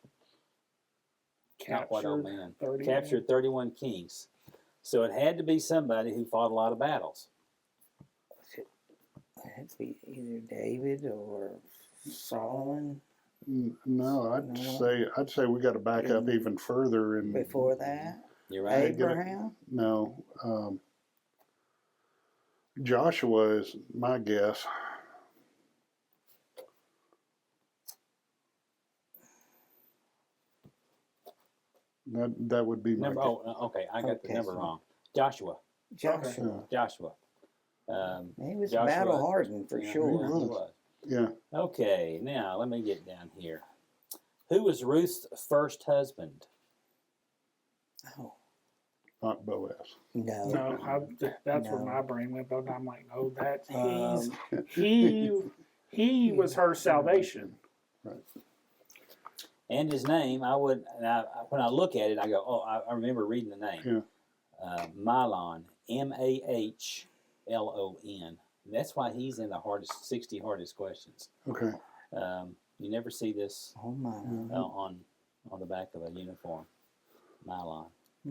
[SPEAKER 1] Not what old man.
[SPEAKER 4] 31.
[SPEAKER 1] Captured 31 kings. So it had to be somebody who fought a lot of battles.
[SPEAKER 3] It'd be either David or Solomon.
[SPEAKER 5] No,
[SPEAKER 3] No.
[SPEAKER 5] I'd say we got to back up even further and
[SPEAKER 3] Before that,
[SPEAKER 1] You're right.
[SPEAKER 3] Abraham.
[SPEAKER 5] No, Joshua is my guess. That would be my
[SPEAKER 1] Number. Oh, okay. I got the number
[SPEAKER 3] Okay.
[SPEAKER 1] wrong. Joshua.
[SPEAKER 3] Joshua.
[SPEAKER 1] Joshua.
[SPEAKER 3] He was
[SPEAKER 1] Joshua,
[SPEAKER 3] battle hardened for
[SPEAKER 1] Yeah,
[SPEAKER 3] sure.
[SPEAKER 1] he was.
[SPEAKER 5] yeah.
[SPEAKER 1] Okay, now let me get down here. Who was Ruth's first husband?
[SPEAKER 3] Oh,
[SPEAKER 5] Not Boaz.
[SPEAKER 3] no.
[SPEAKER 4] No, that's where
[SPEAKER 3] No.
[SPEAKER 4] my brain went. But I'm like, no, that
[SPEAKER 3] Um,
[SPEAKER 4] he was her salvation.
[SPEAKER 1] And his name, when I look at it, I go, oh, I remember reading the name.
[SPEAKER 5] Yeah.
[SPEAKER 1] Mahlon, Mahlon. That's why he's in the 60 hardest questions.
[SPEAKER 5] Okay.
[SPEAKER 1] You never see this
[SPEAKER 3] Oh my.
[SPEAKER 1] on the back of a uniform. Mahlon.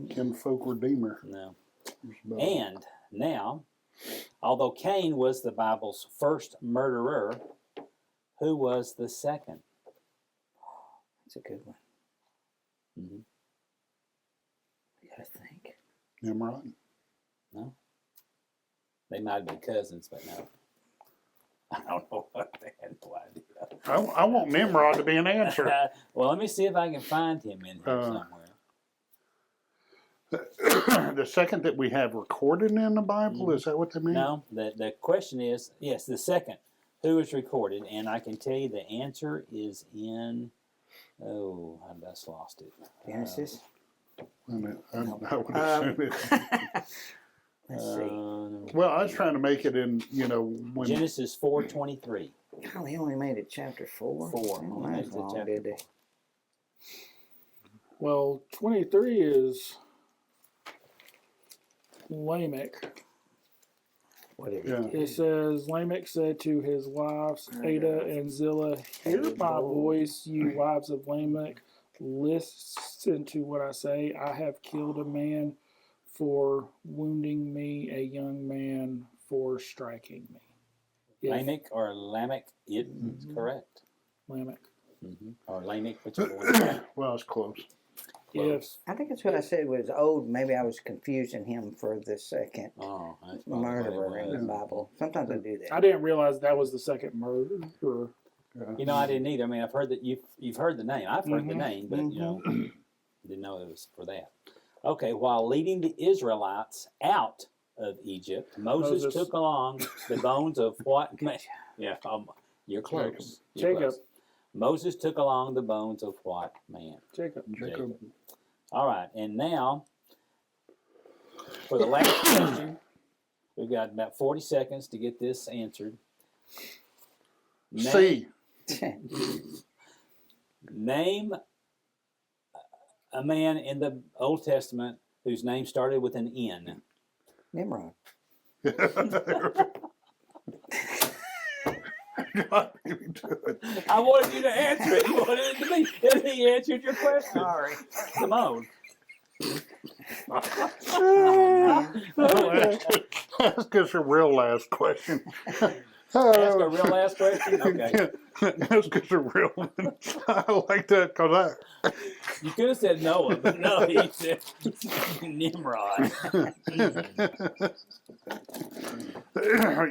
[SPEAKER 5] Kinfolk Redeemer.
[SPEAKER 1] No.
[SPEAKER 5] There's Boaz.
[SPEAKER 1] And now, although Cain was the Bible's first murderer, who was the second?
[SPEAKER 3] That's a good one.
[SPEAKER 1] Mm-hmm.
[SPEAKER 3] You gotta think.
[SPEAKER 5] Nimrod.
[SPEAKER 1] No. They might have been cousins, but no. I don't know what they had no idea.
[SPEAKER 5] I want Nimrod to be an answer.
[SPEAKER 1] Well, let me see if I can find him in here somewhere.
[SPEAKER 5] The second that we have recorded in the Bible, is that what they mean?
[SPEAKER 1] No, the question is, yes, the second. Who is recorded? And I can tell you the answer is in, I just lost it.
[SPEAKER 3] Genesis.
[SPEAKER 5] I would
[SPEAKER 3] Um,
[SPEAKER 5] assume it.
[SPEAKER 3] Let's see.
[SPEAKER 5] Well, I was trying to make it in, when
[SPEAKER 1] Genesis 4:23.
[SPEAKER 3] Oh, he only made it chapter 4.
[SPEAKER 1] Four.
[SPEAKER 3] Oh,
[SPEAKER 1] Only
[SPEAKER 3] that's
[SPEAKER 1] made it
[SPEAKER 3] long,
[SPEAKER 1] chapter
[SPEAKER 3] did they?
[SPEAKER 4] Well, 23 is Lamech.
[SPEAKER 3] What did
[SPEAKER 5] Yeah.
[SPEAKER 3] he do?
[SPEAKER 4] It says, Lamech said to his wives, Ada and Zillah, hear my voice, you wives of Lamech. Listen to what I say. I have killed a man for wounding me, a young man for striking me.
[SPEAKER 1] Lamech or Lamech, it's correct.
[SPEAKER 4] Lamech.
[SPEAKER 1] Or Lamech, whichever one.
[SPEAKER 5] well, it's close.
[SPEAKER 4] Yes.
[SPEAKER 3] I think that's what I said was old. Maybe I was confusing him for the second
[SPEAKER 1] Oh, that's probably what
[SPEAKER 3] murderer
[SPEAKER 1] it
[SPEAKER 3] in the
[SPEAKER 1] was.
[SPEAKER 3] Bible. Sometimes I do that.
[SPEAKER 4] I didn't realize that was the second murderer.
[SPEAKER 1] You know, I didn't either. I mean, I've heard that you've heard the name. I've heard the name, but didn't know it was for that. Okay, while leading the Israelites out of Egypt, Moses
[SPEAKER 4] Moses.
[SPEAKER 1] took along the bones of what man? Yeah, you're close. You're
[SPEAKER 4] Jacob.
[SPEAKER 1] close. Moses took along the bones of what man?
[SPEAKER 4] Jacob.
[SPEAKER 5] Jacob.
[SPEAKER 1] All right, and now for the last question, we've got about 40 seconds to get this answered.
[SPEAKER 5] C.
[SPEAKER 1] Name a man in the Old Testament whose name started with an N.
[SPEAKER 3] Nimrod.
[SPEAKER 5] God, you do it.
[SPEAKER 1] I wanted you to answer it. You wanted it to be. And he answered your question.
[SPEAKER 3] Sorry.
[SPEAKER 1] Come on.
[SPEAKER 5] Ask us a real last question.
[SPEAKER 1] Ask a real last question? Okay.
[SPEAKER 5] Ask us a real one. I like that because
[SPEAKER 1] You could have said Noah, but no, he said Nimrod.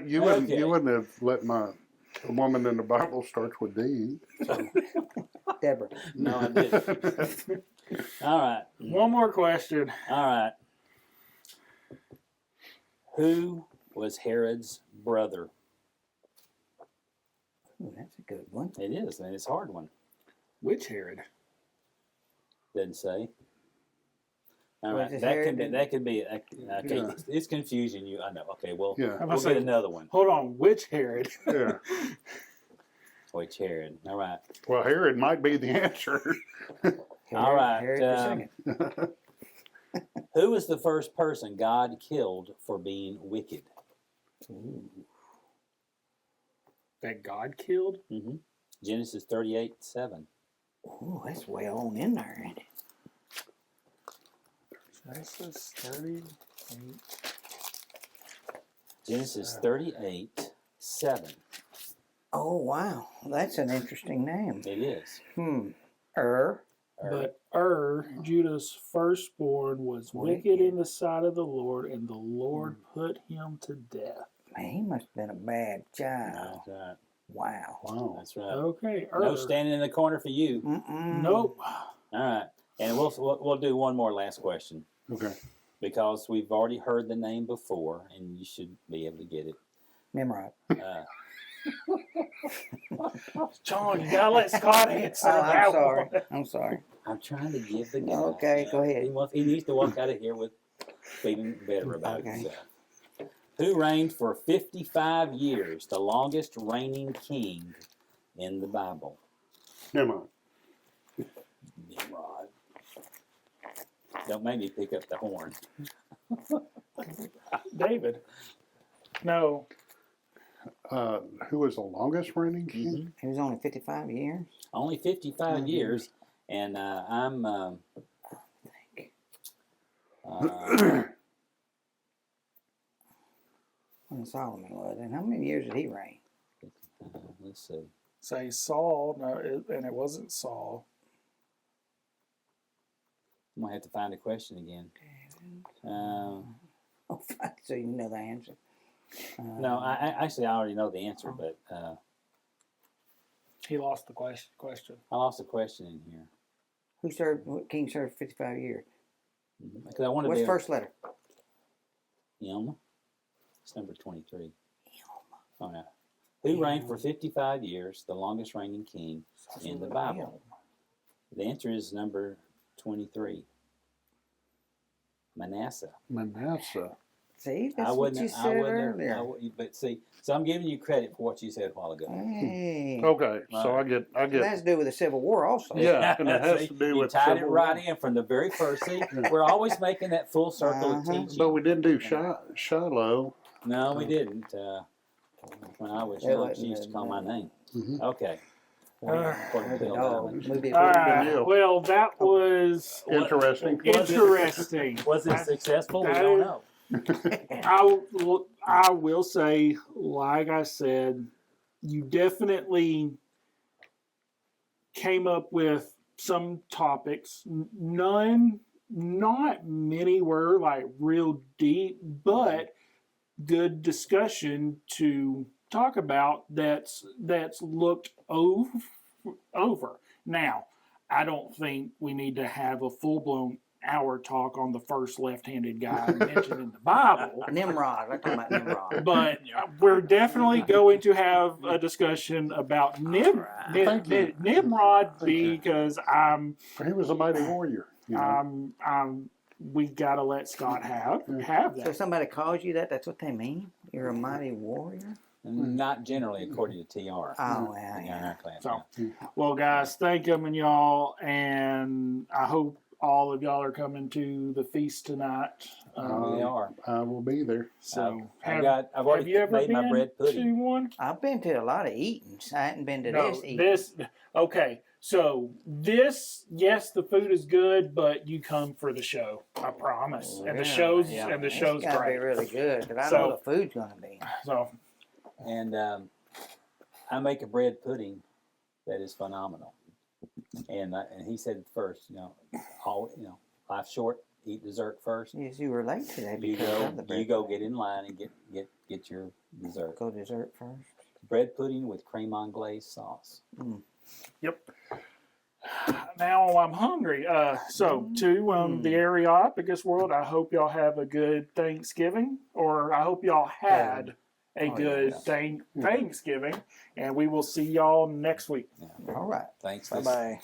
[SPEAKER 5] you wouldn't have let a woman in the Bible starts with D.
[SPEAKER 3] Deborah.
[SPEAKER 1] No, I didn't. All right.
[SPEAKER 4] One more question.
[SPEAKER 1] All right. Who was Herod's brother?
[SPEAKER 3] Ooh, that's a good one.
[SPEAKER 1] It is, and it's a hard one.
[SPEAKER 4] Which Herod?
[SPEAKER 1] Doesn't say. All
[SPEAKER 3] Was
[SPEAKER 1] right,
[SPEAKER 3] it
[SPEAKER 1] that
[SPEAKER 3] Herod?
[SPEAKER 1] could be. Okay,
[SPEAKER 5] Yeah.
[SPEAKER 1] it's confusing you. I know. Okay, well,
[SPEAKER 5] Yeah.
[SPEAKER 4] I'm
[SPEAKER 1] we'll
[SPEAKER 4] gonna
[SPEAKER 1] get
[SPEAKER 4] say,
[SPEAKER 1] another one.
[SPEAKER 4] hold on, which Herod?
[SPEAKER 5] Yeah.
[SPEAKER 1] Which Herod? All right.
[SPEAKER 5] Well, Herod might be the answer.
[SPEAKER 1] All right,
[SPEAKER 3] Herod the second.
[SPEAKER 1] Who was the first person God killed for being wicked?
[SPEAKER 3] Ooh.
[SPEAKER 4] That God killed?
[SPEAKER 1] Mm-hmm. Genesis 38:7.
[SPEAKER 3] Ooh, that's way on in there, ain't it?
[SPEAKER 4] Genesis 38.
[SPEAKER 1] Genesis 38:7.
[SPEAKER 3] Oh, wow. That's an interesting name.
[SPEAKER 1] It is.
[SPEAKER 4] But Judah's firstborn, was wicked in the sight of the Lord, and the Lord put him to death.
[SPEAKER 3] Man, he must have been a bad child.
[SPEAKER 1] That's right.
[SPEAKER 3] Wow.
[SPEAKER 5] Wow.
[SPEAKER 1] That's right.
[SPEAKER 4] Okay,
[SPEAKER 1] No standing in the corner for you.
[SPEAKER 3] Mm-mm.
[SPEAKER 4] Nope.
[SPEAKER 1] All right. And we'll do one more last question
[SPEAKER 5] Okay.
[SPEAKER 1] because we've already heard the name before, and you should be able to get it.
[SPEAKER 3] Nimrod.
[SPEAKER 4] John, you gotta let Scott answer.
[SPEAKER 3] Oh, I'm
[SPEAKER 4] that
[SPEAKER 3] sorry.
[SPEAKER 4] one.
[SPEAKER 3] I'm sorry.
[SPEAKER 1] I'm trying to give the guy.
[SPEAKER 3] Okay, go ahead.
[SPEAKER 1] He needs to walk out of here with feeling better about
[SPEAKER 3] Okay.
[SPEAKER 1] himself. Who reigned for 55 years, the longest reigning king in the Bible?
[SPEAKER 5] Never mind.
[SPEAKER 1] Nimrod. Don't make me pick up the horn.
[SPEAKER 4] David. No.
[SPEAKER 5] Who was the longest reigning king?
[SPEAKER 3] He was only 55 years.
[SPEAKER 1] Only 55
[SPEAKER 3] Mhm.
[SPEAKER 1] years, and I'm.
[SPEAKER 3] When Solomon was. And how many years did he reign?
[SPEAKER 1] Let's see.
[SPEAKER 4] Say Saul. No, and it wasn't Saul.
[SPEAKER 1] I'm gonna have to find the question again.
[SPEAKER 3] Oh, so you know the answer.
[SPEAKER 1] No, I actually I already know the answer, but
[SPEAKER 4] He lost the question.
[SPEAKER 1] I lost the question in here
[SPEAKER 3] What king served 55 years?
[SPEAKER 1] because I want to
[SPEAKER 3] What's
[SPEAKER 1] be
[SPEAKER 3] first letter?
[SPEAKER 1] Ilma. It's number 23. Oh no. Who reigned for 55 years, the longest reigning king in the Bible? The answer is number 23. Manasseh.
[SPEAKER 5] Manasseh.
[SPEAKER 3] See, that's what you said earlier.
[SPEAKER 1] But see, so I'm giving you credit for what you said a while ago.
[SPEAKER 3] Hey.
[SPEAKER 5] Okay, so
[SPEAKER 1] Right.
[SPEAKER 5] I
[SPEAKER 3] That
[SPEAKER 5] get.
[SPEAKER 3] has to do with the Civil War also.
[SPEAKER 5] Yeah, and it has
[SPEAKER 1] See,
[SPEAKER 5] to do
[SPEAKER 1] you
[SPEAKER 5] with
[SPEAKER 1] tied it
[SPEAKER 5] Civil
[SPEAKER 1] right
[SPEAKER 5] War.
[SPEAKER 1] in from the very first. See, we're always making that full circle of teaching.
[SPEAKER 5] But we didn't do Shiloh.
[SPEAKER 1] No, we didn't. When I was
[SPEAKER 3] It
[SPEAKER 1] young,
[SPEAKER 3] wasn't
[SPEAKER 1] she used to call my name.
[SPEAKER 5] Mhm.
[SPEAKER 1] Okay.
[SPEAKER 4] Uh,
[SPEAKER 1] Bill
[SPEAKER 3] Oh,
[SPEAKER 1] Diamond.
[SPEAKER 3] movie
[SPEAKER 4] All
[SPEAKER 3] it.
[SPEAKER 4] right.
[SPEAKER 5] deal.
[SPEAKER 4] Well, that was
[SPEAKER 5] Interesting.
[SPEAKER 4] interesting.
[SPEAKER 1] Was it successful? We
[SPEAKER 4] that
[SPEAKER 1] don't
[SPEAKER 4] is-
[SPEAKER 1] know.
[SPEAKER 4] I will say, like I said, you definitely came up with some topics. Not many were like real deep, but good discussion to talk about that's looked over. Now, I don't think we need to have a full-blown hour talk on the first left-handed guy mentioned in the Bible.
[SPEAKER 3] Nimrod. I'm talking about Nimrod.
[SPEAKER 4] But we're definitely going to have a discussion about
[SPEAKER 5] Thank you.
[SPEAKER 4] Nimrod
[SPEAKER 5] Thank you.
[SPEAKER 4] because
[SPEAKER 5] He was a mighty warrior. You know?
[SPEAKER 4] we gotta let Scott have
[SPEAKER 3] So
[SPEAKER 4] that.
[SPEAKER 3] somebody calls you that, that's what they mean? You're a mighty warrior?
[SPEAKER 1] Not generally, according to TR.
[SPEAKER 3] Oh,
[SPEAKER 1] in
[SPEAKER 3] yeah.
[SPEAKER 1] our class.
[SPEAKER 4] So, well, guys, thank them and y'all, and I hope all of y'all are coming to the feast tonight.
[SPEAKER 1] We are.
[SPEAKER 5] I will be there.
[SPEAKER 4] So,
[SPEAKER 1] I've
[SPEAKER 4] have
[SPEAKER 1] already
[SPEAKER 4] you ever
[SPEAKER 1] made my
[SPEAKER 4] been
[SPEAKER 1] bread
[SPEAKER 4] to
[SPEAKER 1] pudding.
[SPEAKER 4] one?
[SPEAKER 3] I've been to a lot of eatings. I hadn't been to
[SPEAKER 4] No,
[SPEAKER 3] this eating.
[SPEAKER 4] this okay. So this, yes, the food is good, but you come for the show. I promise. And the
[SPEAKER 3] Really?
[SPEAKER 4] show's
[SPEAKER 1] Yeah.
[SPEAKER 4] and the
[SPEAKER 3] It's
[SPEAKER 4] show's
[SPEAKER 3] gotta
[SPEAKER 4] great.
[SPEAKER 3] be really good, because I
[SPEAKER 4] So-
[SPEAKER 3] know the food's going to be.
[SPEAKER 4] So
[SPEAKER 1] And I make a bread pudding that is phenomenal. And he said first, life's short. Eat dessert first.
[SPEAKER 3] Yes, you were late today
[SPEAKER 1] You
[SPEAKER 3] because of the
[SPEAKER 1] go.
[SPEAKER 3] bread.
[SPEAKER 1] You go get in line and get your dessert.
[SPEAKER 3] Go dessert first.
[SPEAKER 1] Bread pudding with creme anglaise sauce.
[SPEAKER 4] yep. Now I'm hungry. So to the Areopagus world, I hope y'all have a good Thanksgiving, or I hope y'all had a
[SPEAKER 3] Oh,
[SPEAKER 4] good
[SPEAKER 3] yeah.
[SPEAKER 4] Thanksgiving, and we will see y'all next week.
[SPEAKER 3] All right.
[SPEAKER 1] Thanks.
[SPEAKER 3] Bye-bye.